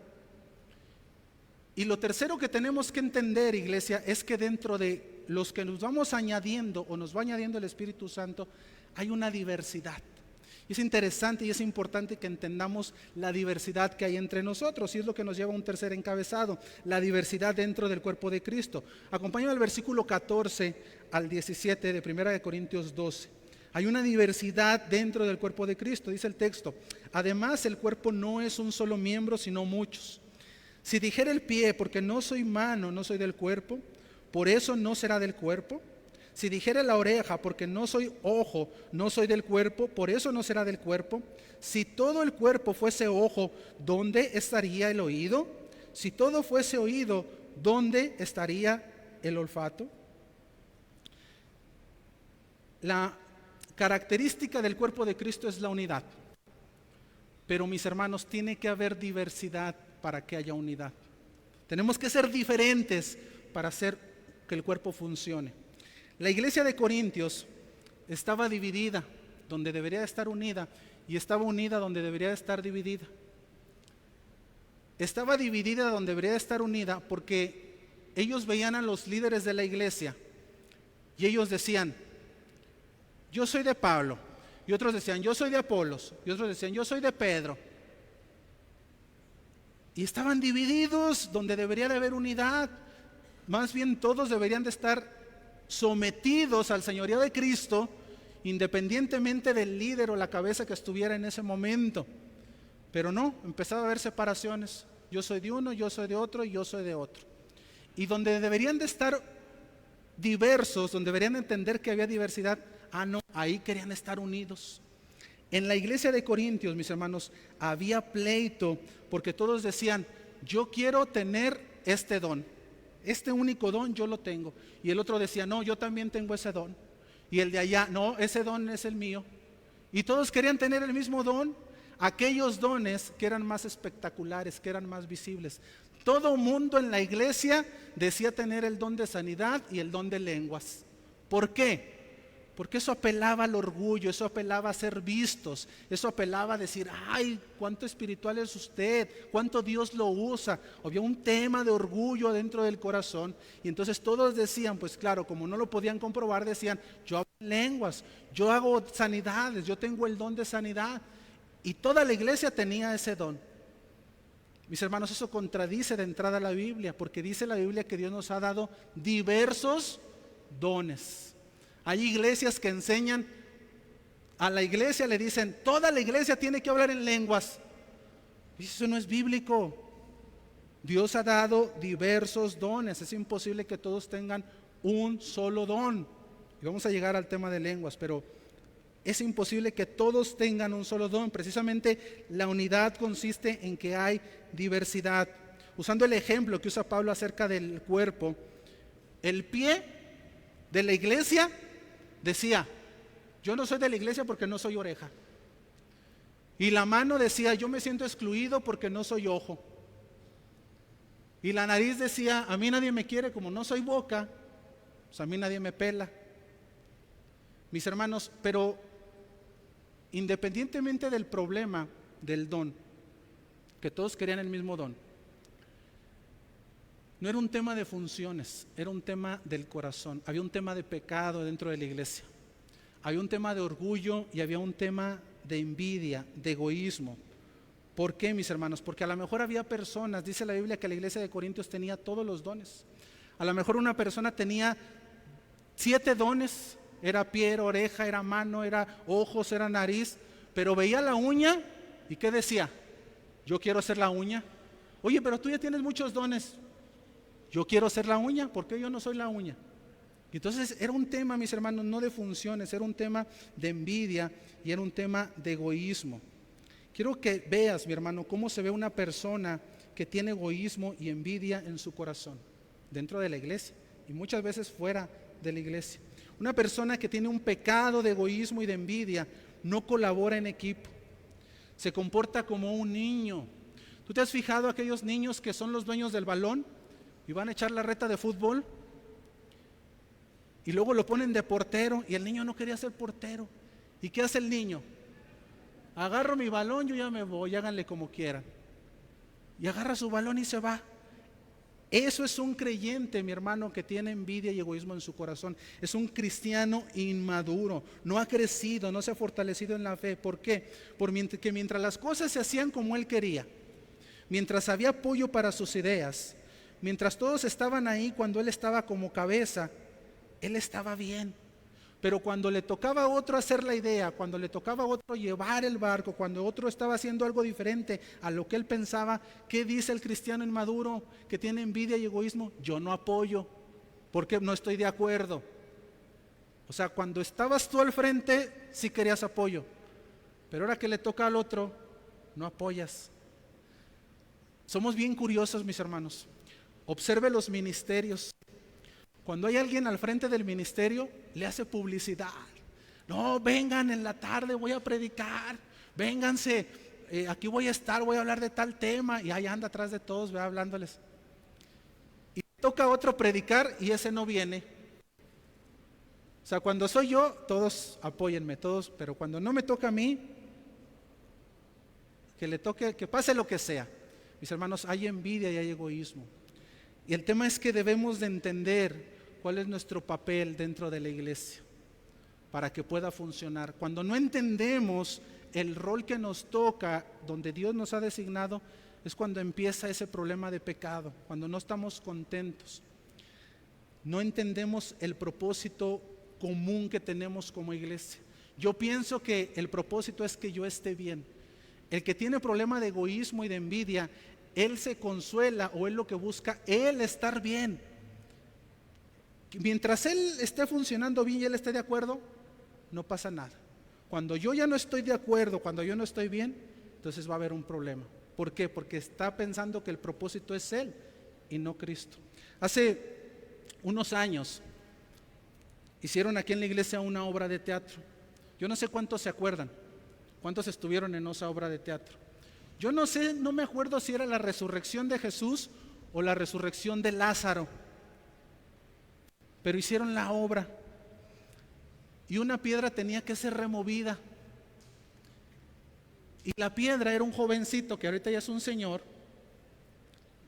[SPEAKER 1] Y lo tercero que tenemos que entender, iglesia, es que dentro de los que nos vamos añadiendo o nos va añadiendo el Espíritu Santo, hay una diversidad. Y es interesante y es importante que entendamos la diversidad que hay entre nosotros, y es lo que nos lleva a un tercer encabezado, la diversidad dentro del cuerpo de Cristo. Acompáñame al versículo 14 al 17 de 1 Corintios 12. Hay una diversidad dentro del cuerpo de Cristo, dice el texto. Además, el cuerpo no es un solo miembro, sino muchos. Si dijera el pie, porque no soy mano, no soy del cuerpo, por eso no será del cuerpo. Si dijera la oreja, porque no soy ojo, no soy del cuerpo, por eso no será del cuerpo. Si todo el cuerpo fuese ojo, ¿dónde estaría el oído? Si todo fuese oído, ¿dónde estaría el olfato? La característica del cuerpo de Cristo es la unidad. Pero, mis hermanos, tiene que haber diversidad para que haya unidad. Tenemos que ser diferentes para hacer que el cuerpo funcione. La iglesia de Corintios estaba dividida donde debería estar unida, y estaba unida donde debería estar dividida. Estaba dividida donde debería estar unida porque ellos veían a los líderes de la iglesia y ellos decían, yo soy de Pablo, y otros decían, yo soy de Apolos, y otros decían, yo soy de Pedro. Y estaban divididos donde debería de haber unidad. Más bien todos deberían de estar sometidos al señorío de Cristo, independientemente del líder o la cabeza que estuviera en ese momento. Pero no, empezaba a haber separaciones. Yo soy de uno, yo soy de otro y yo soy de otro. Y donde deberían de estar diversos, donde deberían entender que había diversidad, no, ahí querían estar unidos. En la iglesia de Corintios, mis hermanos, había pleito, porque todos decían, yo quiero tener este don, este único don yo lo tengo. Y el otro decía, no, yo también tengo ese don. Y el de allá, no, ese don es el mío. Y todos querían tener el mismo don, aquellos dones que eran más espectaculares, que eran más visibles. Todo mundo en la iglesia decía tener el don de sanidad y el don de lenguas. ¿Por qué? Porque eso apelaba al orgullo, eso apelaba a ser vistos, eso apelaba a decir, ay, cuánto espiritual es usted, cuánto Dios lo usa. Había un tema de orgullo dentro del corazón, y entonces todos decían, pues claro, como no lo podían comprobar, decían, yo hablo lenguas, yo hago sanidades, yo tengo el don de sanidad. Y toda la iglesia tenía ese don. Mis hermanos, eso contradice de entrada la Biblia, porque dice la Biblia que Dios nos ha dado diversos dones. Hay iglesias que enseñan, a la iglesia le dicen, toda la iglesia tiene que hablar en lenguas. Y eso no es bíblico. Dios ha dado diversos dones. Es imposible que todos tengan un solo don. Y vamos a llegar al tema de lenguas, pero es imposible que todos tengan un solo don. Precisamente la unidad consiste en que hay diversidad. Usando el ejemplo que usa Pablo acerca del cuerpo, el pie de la iglesia decía, yo no soy de la iglesia porque no soy oreja. Y la mano decía, yo me siento excluido porque no soy ojo. Y la nariz decía, a mí nadie me quiere como no soy boca, pues a mí nadie me pela. Mis hermanos, pero independientemente del problema del don, que todos querían el mismo don, no era un tema de funciones, era un tema del corazón. Había un tema de pecado dentro de la iglesia. Había un tema de orgullo y había un tema de envidia, de egoísmo. ¿Por qué, mis hermanos? Porque a lo mejor había personas, dice la Biblia que la iglesia de Corintios tenía todos los dones. A lo mejor una persona tenía 7 dones, era pie, era oreja, era mano, era ojos, era nariz, pero veía la uña y ¿qué decía? Yo quiero hacer la uña. Oye, pero tú ya tienes muchos dones. Yo quiero hacer la uña, ¿por qué yo no soy la uña? Entonces era un tema, mis hermanos, no de funciones, era un tema de envidia y era un tema de egoísmo. Quiero que veas, mi hermano, cómo se ve una persona que tiene egoísmo y envidia en su corazón, dentro de la iglesia y muchas veces fuera de la iglesia. Una persona que tiene un pecado de egoísmo y de envidia no colabora en equipo, se comporta como un niño. ¿Tú te has fijado aquellos niños que son los dueños del balón y van a echar la reta de fútbol? Y luego lo ponen de portero y el niño no quería ser portero. ¿Y qué hace el niño? Agarro mi balón, yo ya me voy, háganle como quieran. Y agarra su balón y se va. Eso es un creyente, mi hermano, que tiene envidia y egoísmo en su corazón. Es un cristiano inmaduro, no ha crecido, no se ha fortalecido en la fe. ¿Por qué? Porque mientras las cosas se hacían como él quería, mientras había apoyo para sus ideas, mientras todos estaban ahí cuando él estaba como cabeza, él estaba bien. Pero cuando le tocaba a otro hacer la idea, cuando le tocaba a otro llevar el barco, cuando otro estaba haciendo algo diferente a lo que él pensaba, ¿qué dice el cristiano inmaduro que tiene envidia y egoísmo? Yo no apoyo, porque no estoy de acuerdo. O sea, cuando estabas tú al frente, sí querías apoyo, pero ahora que le toca al otro, no apoyas. Somos bien curiosos, mis hermanos. Observe los ministerios. Cuando hay alguien al frente del ministerio, le hace publicidad. No, vengan en la tarde, voy a predicar. Vénganse, aquí voy a estar, voy a hablar de tal tema. Y ahí anda atrás de todos, ve hablándoles. Y toca a otro predicar y ese no viene. O sea, cuando soy yo, todos apóyenme, todos. Pero cuando no me toca a mí, que le toque, que pase lo que sea. Mis hermanos, hay envidia y hay egoísmo. Y el tema es que debemos de entender cuál es nuestro papel dentro de la iglesia para que pueda funcionar. Cuando no entendemos el rol que nos toca, donde Dios nos ha designado, es cuando empieza ese problema de pecado, cuando no estamos contentos. No entendemos el propósito común que tenemos como iglesia. Yo pienso que el propósito es que yo esté bien. El que tiene problema de egoísmo y de envidia, él se consuela o él lo que busca, él estar bien. Mientras Él esté funcionando bien y Él esté de acuerdo, no pasa nada. Cuando yo ya no estoy de acuerdo, cuando yo no estoy bien, entonces va a haber un problema. ¿Por qué? Porque está pensando que el propósito es Él y no Cristo. Hace unos años hicieron aquí en la iglesia una obra de teatro. Yo no sé cuántos se acuerdan, cuántos estuvieron en esa obra de teatro. Yo no sé, no me acuerdo si era la resurrección de Jesús o la resurrección de Lázaro, pero hicieron la obra y una piedra tenía que ser removida. Y la piedra era un jovencito que ahorita ya es un señor,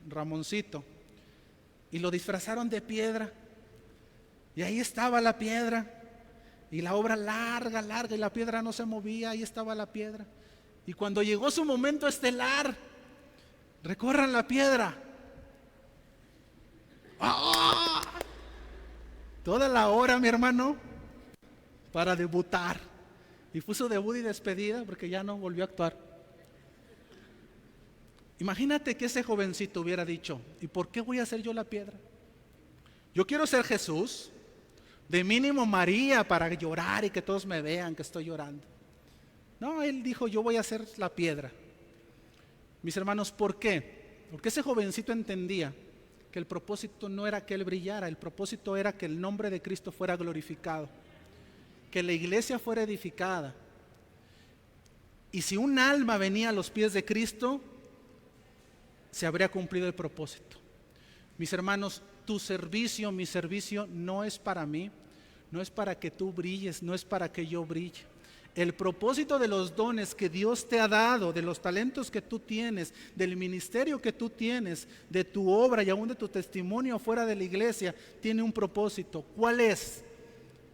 [SPEAKER 1] Ramoncito, y lo disfrazaron de piedra. Y ahí estaba la piedra, y la obra larga, y la piedra no se movía, ahí estaba la piedra. Y cuando llegó su momento estelar, recorran la piedra. ¡Ah! Toda la hora, mi hermano, para debutar. Y fue su debut y despedida porque ya no volvió a actuar. Imagínate que ese jovencito hubiera dicho: ¿y por qué voy a ser yo la piedra? Yo quiero ser Jesús, de mínimo María, para llorar y que todos me vean que estoy llorando. No, él dijo: yo voy a ser la piedra. Mis hermanos, ¿por qué? Porque ese jovencito entendía que el propósito no era que él brillara, el propósito era que el nombre de Cristo fuera glorificado, que la iglesia fuera edificada. Y si un alma venía a los pies de Cristo, se habría cumplido el propósito. Mis hermanos, tu servicio, mi servicio no es para mí, no es para que tú brilles, no es para que yo brille. El propósito de los dones que Dios te ha dado, de los talentos que tú tienes, del ministerio que tú tienes, de tu obra y aún de tu testimonio fuera de la iglesia, tiene un propósito. ¿Cuál es?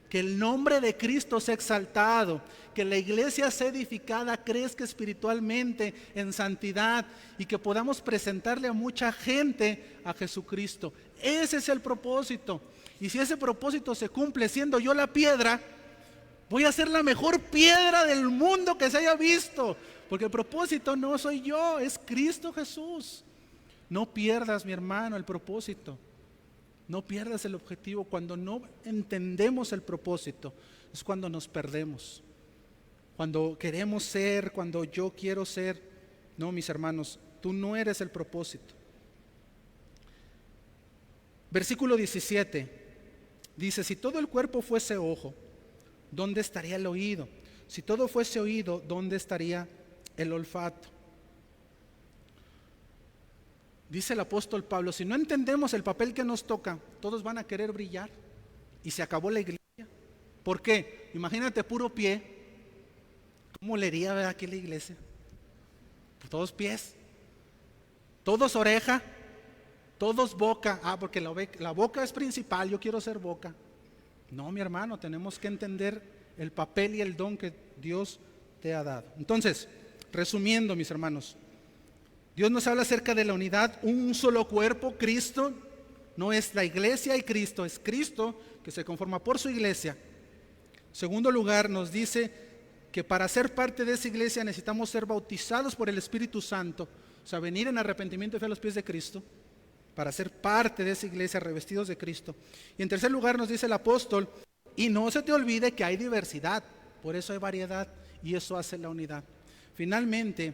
[SPEAKER 1] Que el nombre de Cristo sea exaltado, que la iglesia sea edificada, crezca espiritualmente en santidad y que podamos presentarle a mucha gente a Jesucristo. Ese es el propósito. Y si ese propósito se cumple siendo yo la piedra, voy a ser la mejor piedra del mundo que se haya visto, porque el propósito no soy yo, es Cristo Jesús. No pierdas, mi hermano, el propósito. No pierdas el objetivo. Cuando no entendemos el propósito, es cuando nos perdemos. Cuando queremos ser, cuando yo quiero ser. No, mis hermanos, tú no eres el propósito. Versículo 17 dice: si todo el cuerpo fuese ojo, ¿dónde estaría el oído? Si todo fuese oído, ¿dónde estaría el olfato? Dice el apóstol Pablo: si no entendemos el papel que nos toca, todos van a querer brillar y se acabó la iglesia. ¿Por qué? Imagínate puro pie. ¿Cómo leería aquí la iglesia? Todos pies, todos oreja, todos boca. Porque la boca es principal, yo quiero ser boca. No, mi hermano, tenemos que entender el papel y el don que Dios te ha dado. Entonces, resumiendo, mis hermanos, Dios nos habla acerca de la unidad, un solo cuerpo, Cristo. No es la iglesia y Cristo, es Cristo que se conforma por su iglesia. En segundo lugar, nos dice que para ser parte de esa iglesia necesitamos ser bautizados por el Espíritu Santo, o sea, venir en arrepentimiento y fe a los pies de Cristo, para ser parte de esa iglesia, revestidos de Cristo. Y en tercer lugar nos dice el apóstol: y no se te olvide que hay diversidad, por eso hay variedad, y eso hace la unidad. Finalmente,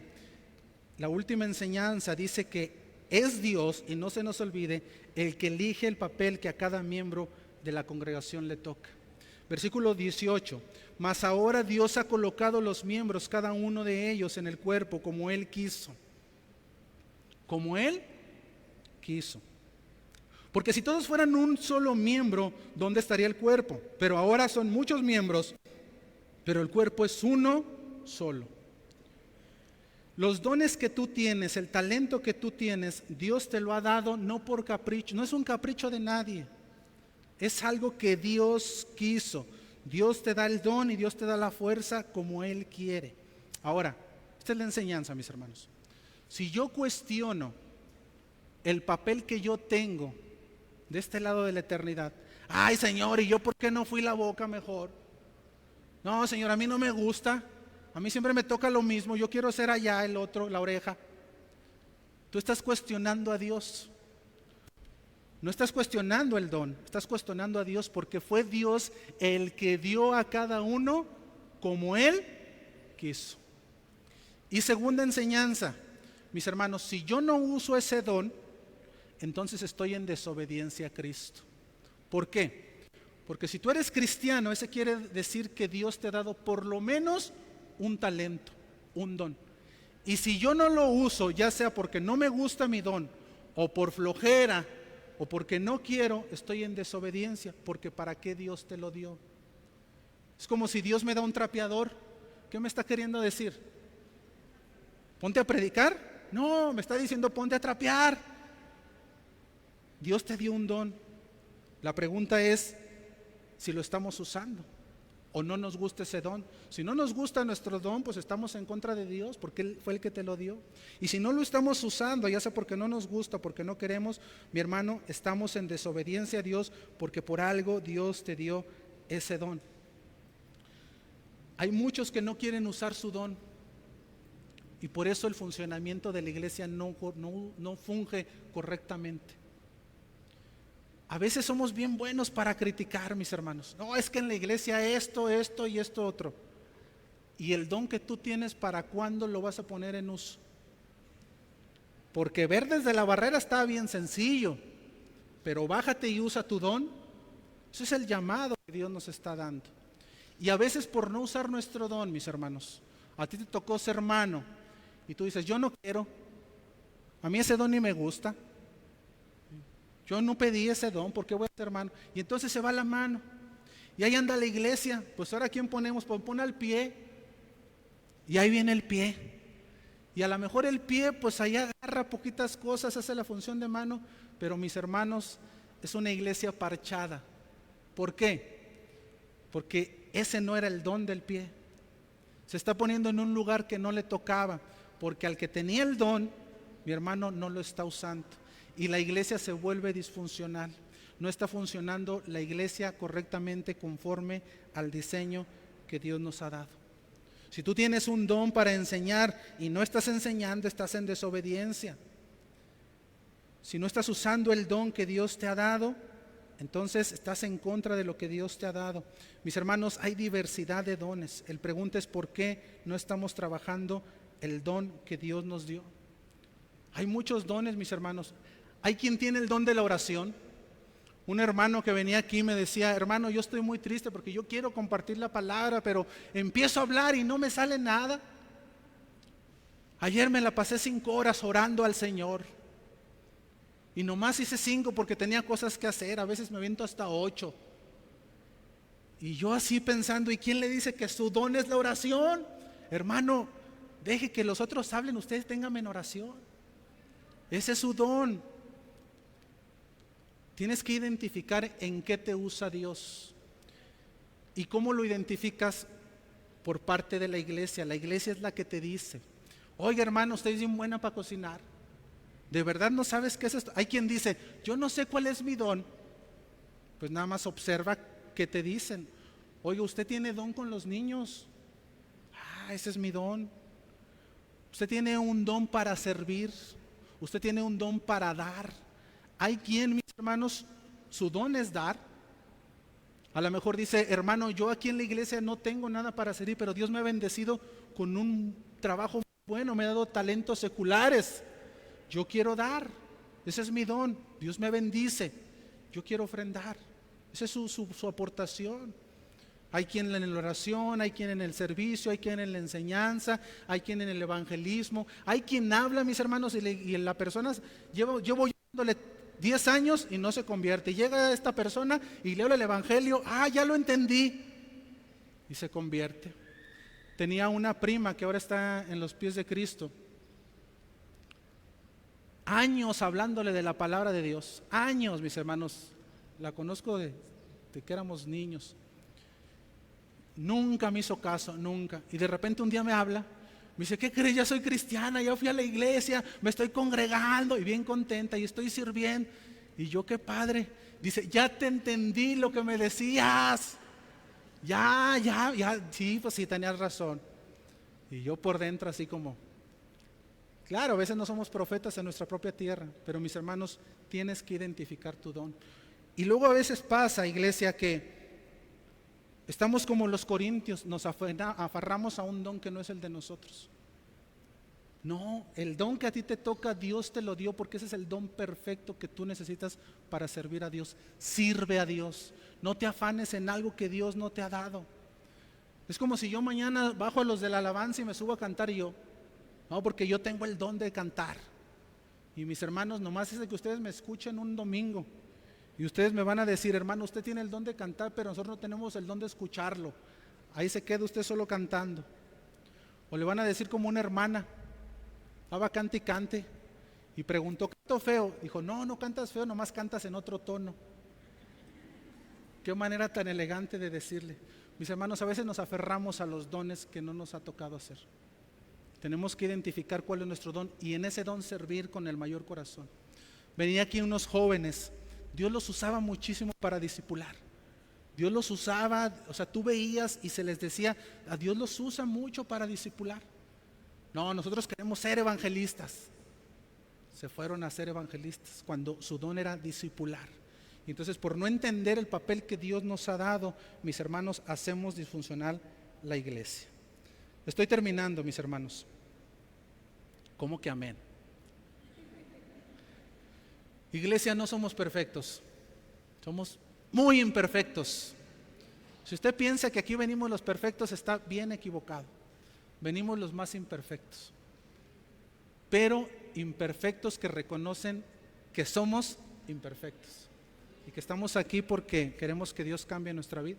[SPEAKER 1] la última enseñanza dice que es Dios, y no se nos olvide, el que elige el papel que a cada miembro de la congregación le toca. Versículo 18: mas ahora Dios ha colocado los miembros, cada uno de ellos, en el cuerpo como Él quiso. Como Él quiso. Porque si todos fueran un solo miembro, ¿dónde estaría el cuerpo? Pero ahora son muchos miembros, pero el cuerpo es uno solo. Los dones que tú tienes, el talento que tú tienes, Dios te lo ha dado no por capricho, no es un capricho de nadie. Es algo que Dios quiso. Dios te da el don y Dios te da la fuerza como Él quiere. Ahora, esta es la enseñanza, mis hermanos. Si yo cuestiono el papel que yo tengo de este lado de la eternidad, ay Señor, ¿y yo por qué no fui la boca mejor? No, Señor, a mí no me gusta, a mí siempre me toca lo mismo, yo quiero ser allá el otro, la oreja. Tú estás cuestionando a Dios. no estás cuestionando el don, estás cuestionando a Dios, porque fue Dios el que dio a cada uno como Él quiso. Y segunda enseñanza, mis hermanos, si yo no uso ese don, entonces estoy en desobediencia a Cristo. ¿Por qué? Porque si tú eres cristiano, eso quiere decir que Dios te ha dado por lo menos un talento, un don. Y si yo no lo uso, ya sea porque no me gusta mi don, o por flojera, o porque no quiero, estoy en desobediencia, porque ¿para qué Dios te lo dio? Es como si Dios me da un trapeador. ¿Qué me está queriendo decir? ¿Ponte a predicar? No, me está diciendo ponte a trapear. Dios te dio un don. La pregunta es si lo estamos usando o no nos gusta ese don. Si no nos gusta nuestro don, pues estamos en contra de Dios, porque Él fue el que te lo dio. Y si no lo estamos usando, ya sea porque no nos gusta, porque no queremos, mi hermano, estamos en desobediencia a Dios, porque por algo Dios te dio ese don. Hay muchos que no quieren usar su don, y por eso el funcionamiento de la iglesia no funge correctamente. A veces somos bien buenos para criticar, mis hermanos. No, es que en la iglesia esto y esto otro. Y el don que tú tienes, ¿para cuándo lo vas a poner en uso? Porque ver desde la barrera está bien sencillo, pero bájate y usa tu don. Ese es el llamado que Dios nos está dando. Y a veces por no usar nuestro don, mis hermanos, a ti te tocó ser hermano y tú dices, yo no quiero, a mí ese don ni me gusta. Yo no pedí ese don, ¿por qué voy a ser hermano? Y entonces se va la mano. Y ahí anda la iglesia. Pues ahora ¿quién ponemos? Pues pon al pie. Y ahí viene el pie. Y a lo mejor el pie, pues ahí agarra poquitas cosas, hace la función de mano. Pero mis hermanos, es una iglesia parchada. ¿Por qué? Porque ese no era el don del pie. Se está poniendo en un lugar que no le tocaba. Porque al que tenía el don, mi hermano no lo está usando. Y la iglesia se vuelve disfuncional. No está funcionando la iglesia correctamente conforme al diseño que Dios nos ha dado. Si tú tienes un don para enseñar y no estás enseñando, estás en desobediencia. Si no estás usando el don que Dios te ha dado, entonces estás en contra de lo que Dios te ha dado. Mis hermanos, hay diversidad de dones. El pregunta es ¿por qué no estamos trabajando el don que Dios nos dio? Hay muchos dones, mis hermanos. Hay quien tiene el don de la oración. Un hermano que venía aquí me decía, hermano, yo estoy muy triste porque yo quiero compartir la palabra, pero empiezo a hablar y no me sale nada. Ayer me la pasé 5 horas orando al Señor. Y nomás hice 5 porque tenía cosas que hacer. A veces me aviento hasta 8. Y yo así pensando, ¿y quién le dice que su don es la oración? Hermano, deje que los otros hablen, ustedes tengan en oración. Ese es su don. Tienes que identificar en qué te usa Dios. ¿Y cómo lo identificas? Por parte de la iglesia. La iglesia es la que te dice, oye hermano, usted es bien buena para cocinar. ¿De verdad no sabes qué es esto? Hay quien dice, yo no sé cuál es mi don. Pues nada más observa qué te dicen. Oye, usted tiene don con los niños. Ah, ese es mi don. Usted tiene un don para servir. Usted tiene un don para dar. Hay quien, mis hermanos, su don es dar. A lo mejor dice, hermano, yo aquí en la iglesia no tengo nada para servir, pero Dios me ha bendecido con un trabajo bueno, me ha dado talentos seculares. Yo quiero dar, ese es mi don. Dios me bendice, yo quiero ofrendar. Esa es su aportación. Hay quien en la oración, hay quien en el servicio, hay quien en la enseñanza, hay quien en el evangelismo, hay quien habla, mis hermanos, y la persona, llevo dándole 10 años y no se convierte. Llega esta persona y leo el evangelio, ya lo entendí, y se convierte. Tenía una prima que ahora está en los pies de Cristo. Años hablándole de la palabra de Dios, años, mis hermanos, la conozco de que éramos niños. Nunca me hizo caso, nunca. Y de repente un día me habla, me dice, ¿qué crees? Ya soy cristiana, ya fui a la iglesia, me estoy congregando y bien contenta y estoy sirviendo. Y yo, qué padre. Dice, ya te entendí lo que me decías. Ya, sí, pues sí, tenías razón. Y yo por dentro así como, Claro, a veces no somos profetas en nuestra propia tierra, pero mis hermanos, tienes que identificar tu don. Y luego a veces pasa, iglesia, que estamos como los corintios, nos aferramos a un don que no es el de nosotros. No, el don que a ti te toca, Dios te lo dio porque ese es el don perfecto que tú necesitas para servir a Dios. Sirve a Dios, no te afanes en algo que Dios no te ha dado. Es como si yo mañana bajo a los de la alabanza y me subo a cantar y yo, no, porque yo tengo el don de cantar. Y mis hermanos, nomás es de que ustedes me escuchen un domingo y ustedes me van a decir, hermano, usted tiene el don de cantar, pero nosotros no tenemos el don de escucharlo. Ahí se queda usted solo cantando. O le van a decir como una hermana, estaba cante y cante, y preguntó, ¿canto feo? Dijo, no cantas feo, nomás cantas en otro tono. Qué manera tan elegante de decirle. Mis hermanos, a veces nos aferramos a los dones que no nos ha tocado hacer. Tenemos que identificar cuál es nuestro don y en ese don servir con el mayor corazón. Venía aquí unos jóvenes, Dios los usaba muchísimo para discipular. Dios los usaba, o sea, tú veías y se les decía, a Dios los usa mucho para discipular. No, nosotros queremos ser evangelistas. Se fueron a ser evangelistas cuando su don era discipular. Entonces, por no entender el papel que Dios nos ha dado, mis hermanos, hacemos disfuncional la iglesia. Estoy terminando, mis hermanos. ¿Cómo que amén? Iglesia, no somos perfectos. Somos muy imperfectos. Si usted piensa que aquí venimos los perfectos, está bien equivocado. Venimos los más imperfectos. Pero imperfectos que reconocen que somos imperfectos. Y que estamos aquí porque queremos que Dios cambie nuestra vida.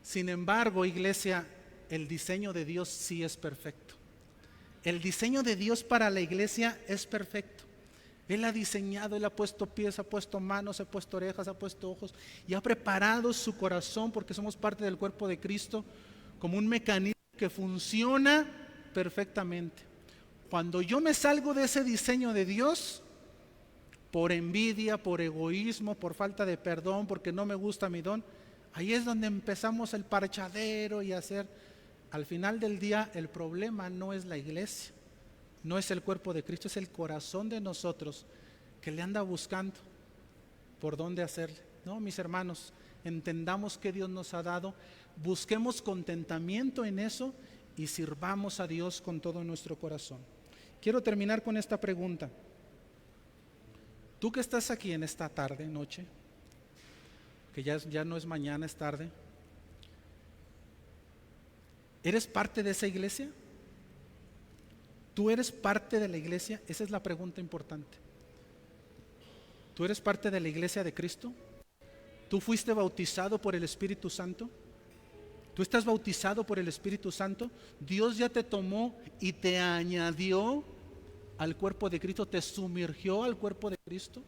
[SPEAKER 1] Sin embargo, iglesia, el diseño de Dios sí es perfecto. El diseño de Dios para la iglesia es perfecto. Él ha diseñado, Él ha puesto pies, ha puesto manos, ha puesto orejas, ha puesto ojos y ha preparado su corazón, porque somos parte del cuerpo de Cristo, como un mecanismo que funciona perfectamente. Cuando yo me salgo de ese diseño de Dios, por envidia, por egoísmo, por falta de perdón, porque no me gusta mi don, ahí es donde empezamos el parchadero y hacer. Al final del día, el problema no es la iglesia, no es el cuerpo de Cristo, es el corazón de nosotros que le anda buscando por dónde hacerle. No, mis hermanos, entendamos que Dios nos ha dado, busquemos contentamiento en eso y sirvamos a Dios con todo nuestro corazón. Quiero terminar con esta pregunta. Tú que estás aquí en esta tarde, noche, que ya no es mañana, es tarde, ¿eres parte de esa iglesia? ¿Tú eres parte de la iglesia? Esa es la pregunta importante. ¿Tú eres parte de la iglesia de Cristo? ¿Tú fuiste bautizado por el Espíritu Santo? ¿Tú estás bautizado por el Espíritu Santo? Dios ya te tomó y te añadió al cuerpo de Cristo, te sumergió al cuerpo de Cristo.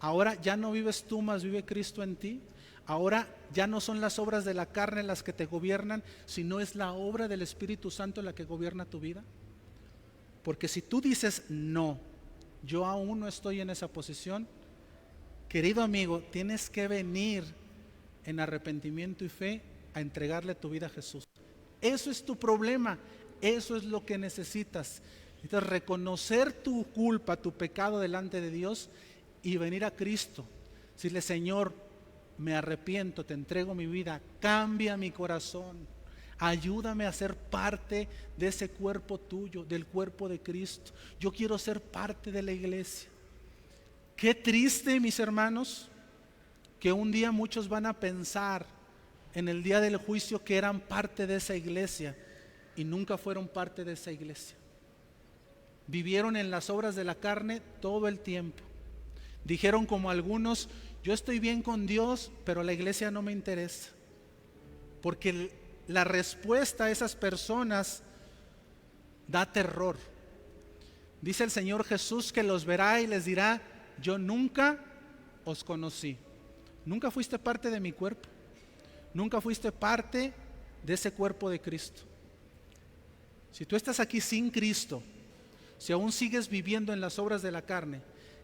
[SPEAKER 1] Ahora ya no vives tú, mas vive Cristo en ti. Ahora ya no son las obras de la carne las que te gobiernan, sino es la obra del Espíritu Santo la que gobierna tu vida. Porque si tú dices, no, yo aún no estoy en esa posición, querido amigo, tienes que venir en arrepentimiento y fe a entregarle tu vida a Jesús. Eso es tu problema, eso es lo que necesitas. Necesitas reconocer tu culpa, tu pecado delante de Dios y venir a Cristo. Decirle, Señor, me arrepiento, te entrego mi vida, cambia mi corazón, ayúdame a ser parte de ese cuerpo tuyo, del cuerpo de Cristo. Yo quiero ser parte de la iglesia. Qué triste, mis hermanos, que un día muchos van a pensar en el día del juicio que eran parte de esa iglesia y nunca fueron parte de esa iglesia. Vivieron en las obras de la carne todo el tiempo. Dijeron como algunos, yo estoy bien con Dios, pero la iglesia no me interesa. Porque la respuesta a esas personas da terror. Dice el Señor Jesús que los verá y les dirá, yo nunca os conocí. Nunca fuiste parte de mi cuerpo. Nunca fuiste parte de ese cuerpo de Cristo. Si tú estás aquí sin Cristo, si aún sigues viviendo en las obras de la carne,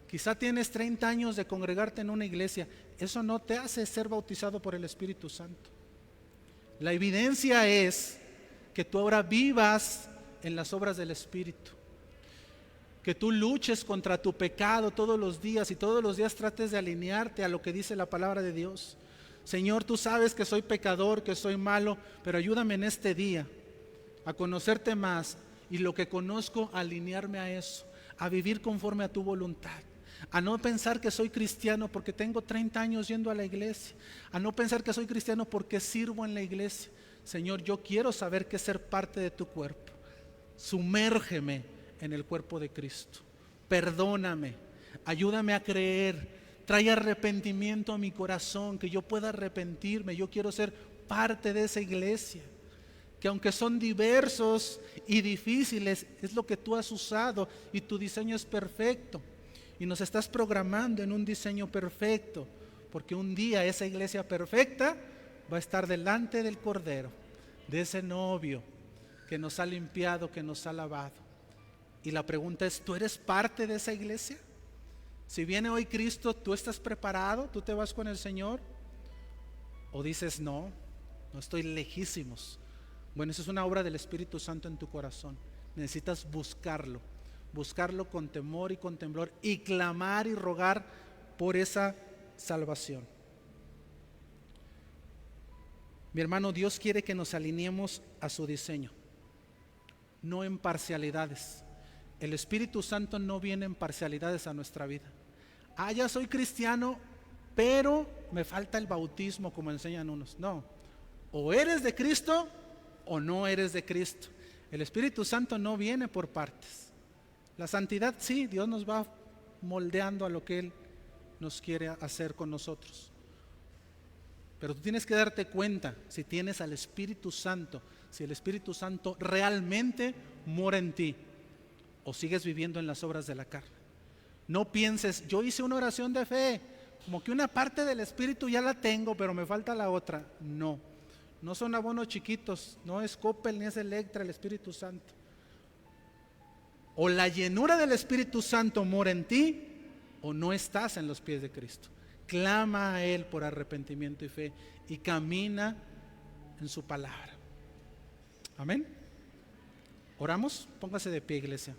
[SPEAKER 1] quizá tienes 30 años de congregarte en una iglesia, eso no te hace ser bautizado por el Espíritu Santo. La evidencia es que tú ahora vivas en las obras del Espíritu. que tú luches contra tu pecado todos los días y todos los días trates de alinearte a lo que dice la palabra de Dios. Señor, tú sabes que soy pecador, que soy malo, pero ayúdame en este día a conocerte más y lo que conozco, a alinearme a eso, a vivir conforme a tu voluntad, a no pensar que soy cristiano porque tengo 30 años yendo a la iglesia, a no pensar que soy cristiano porque sirvo en la iglesia. Señor, yo quiero saber qué es ser parte de tu cuerpo. Sumérgeme en el cuerpo de Cristo. Perdóname, ayúdame a creer. Trae arrepentimiento a mi corazón, que yo pueda arrepentirme. Yo quiero ser parte de esa iglesia, que aunque son diversos y difíciles, es lo que tú has usado y tu diseño es perfecto. Y nos estás programando en un diseño perfecto, porque un día esa iglesia perfecta va a estar delante del Cordero, de ese novio que nos ha limpiado, que nos ha lavado. Y la pregunta es, ¿tú eres parte de esa iglesia? Si viene hoy Cristo, ¿tú estás preparado? ¿Tú te vas con el Señor? ¿O dices, no estoy lejísimos? Bueno, eso es una obra del Espíritu Santo en tu corazón. Necesitas buscarlo con temor y con temblor, y clamar y rogar por esa salvación. Mi hermano, Dios quiere que nos alineemos a su diseño, no en parcialidades. El Espíritu Santo no viene en parcialidades a nuestra vida. Ya soy cristiano, pero me falta el bautismo, como enseñan unos. No, o eres de Cristo o no eres de Cristo. El Espíritu Santo no viene por partes. La santidad, sí, Dios nos va moldeando a lo que Él nos quiere hacer con nosotros. Pero tú tienes que darte cuenta si tienes al Espíritu Santo, si el Espíritu Santo realmente mora en ti, o sigues viviendo en las obras de la carne. No pienses, yo hice una oración de fe, como que una parte del Espíritu ya la tengo, pero me falta la otra. No son abonos chiquitos, no es Coppel ni es Electra el Espíritu Santo. O la llenura del Espíritu Santo mora en ti, o no estás en los pies de Cristo. Clama a Él por arrepentimiento y fe, y camina en su palabra. Amén. Oramos, póngase de pie, iglesia.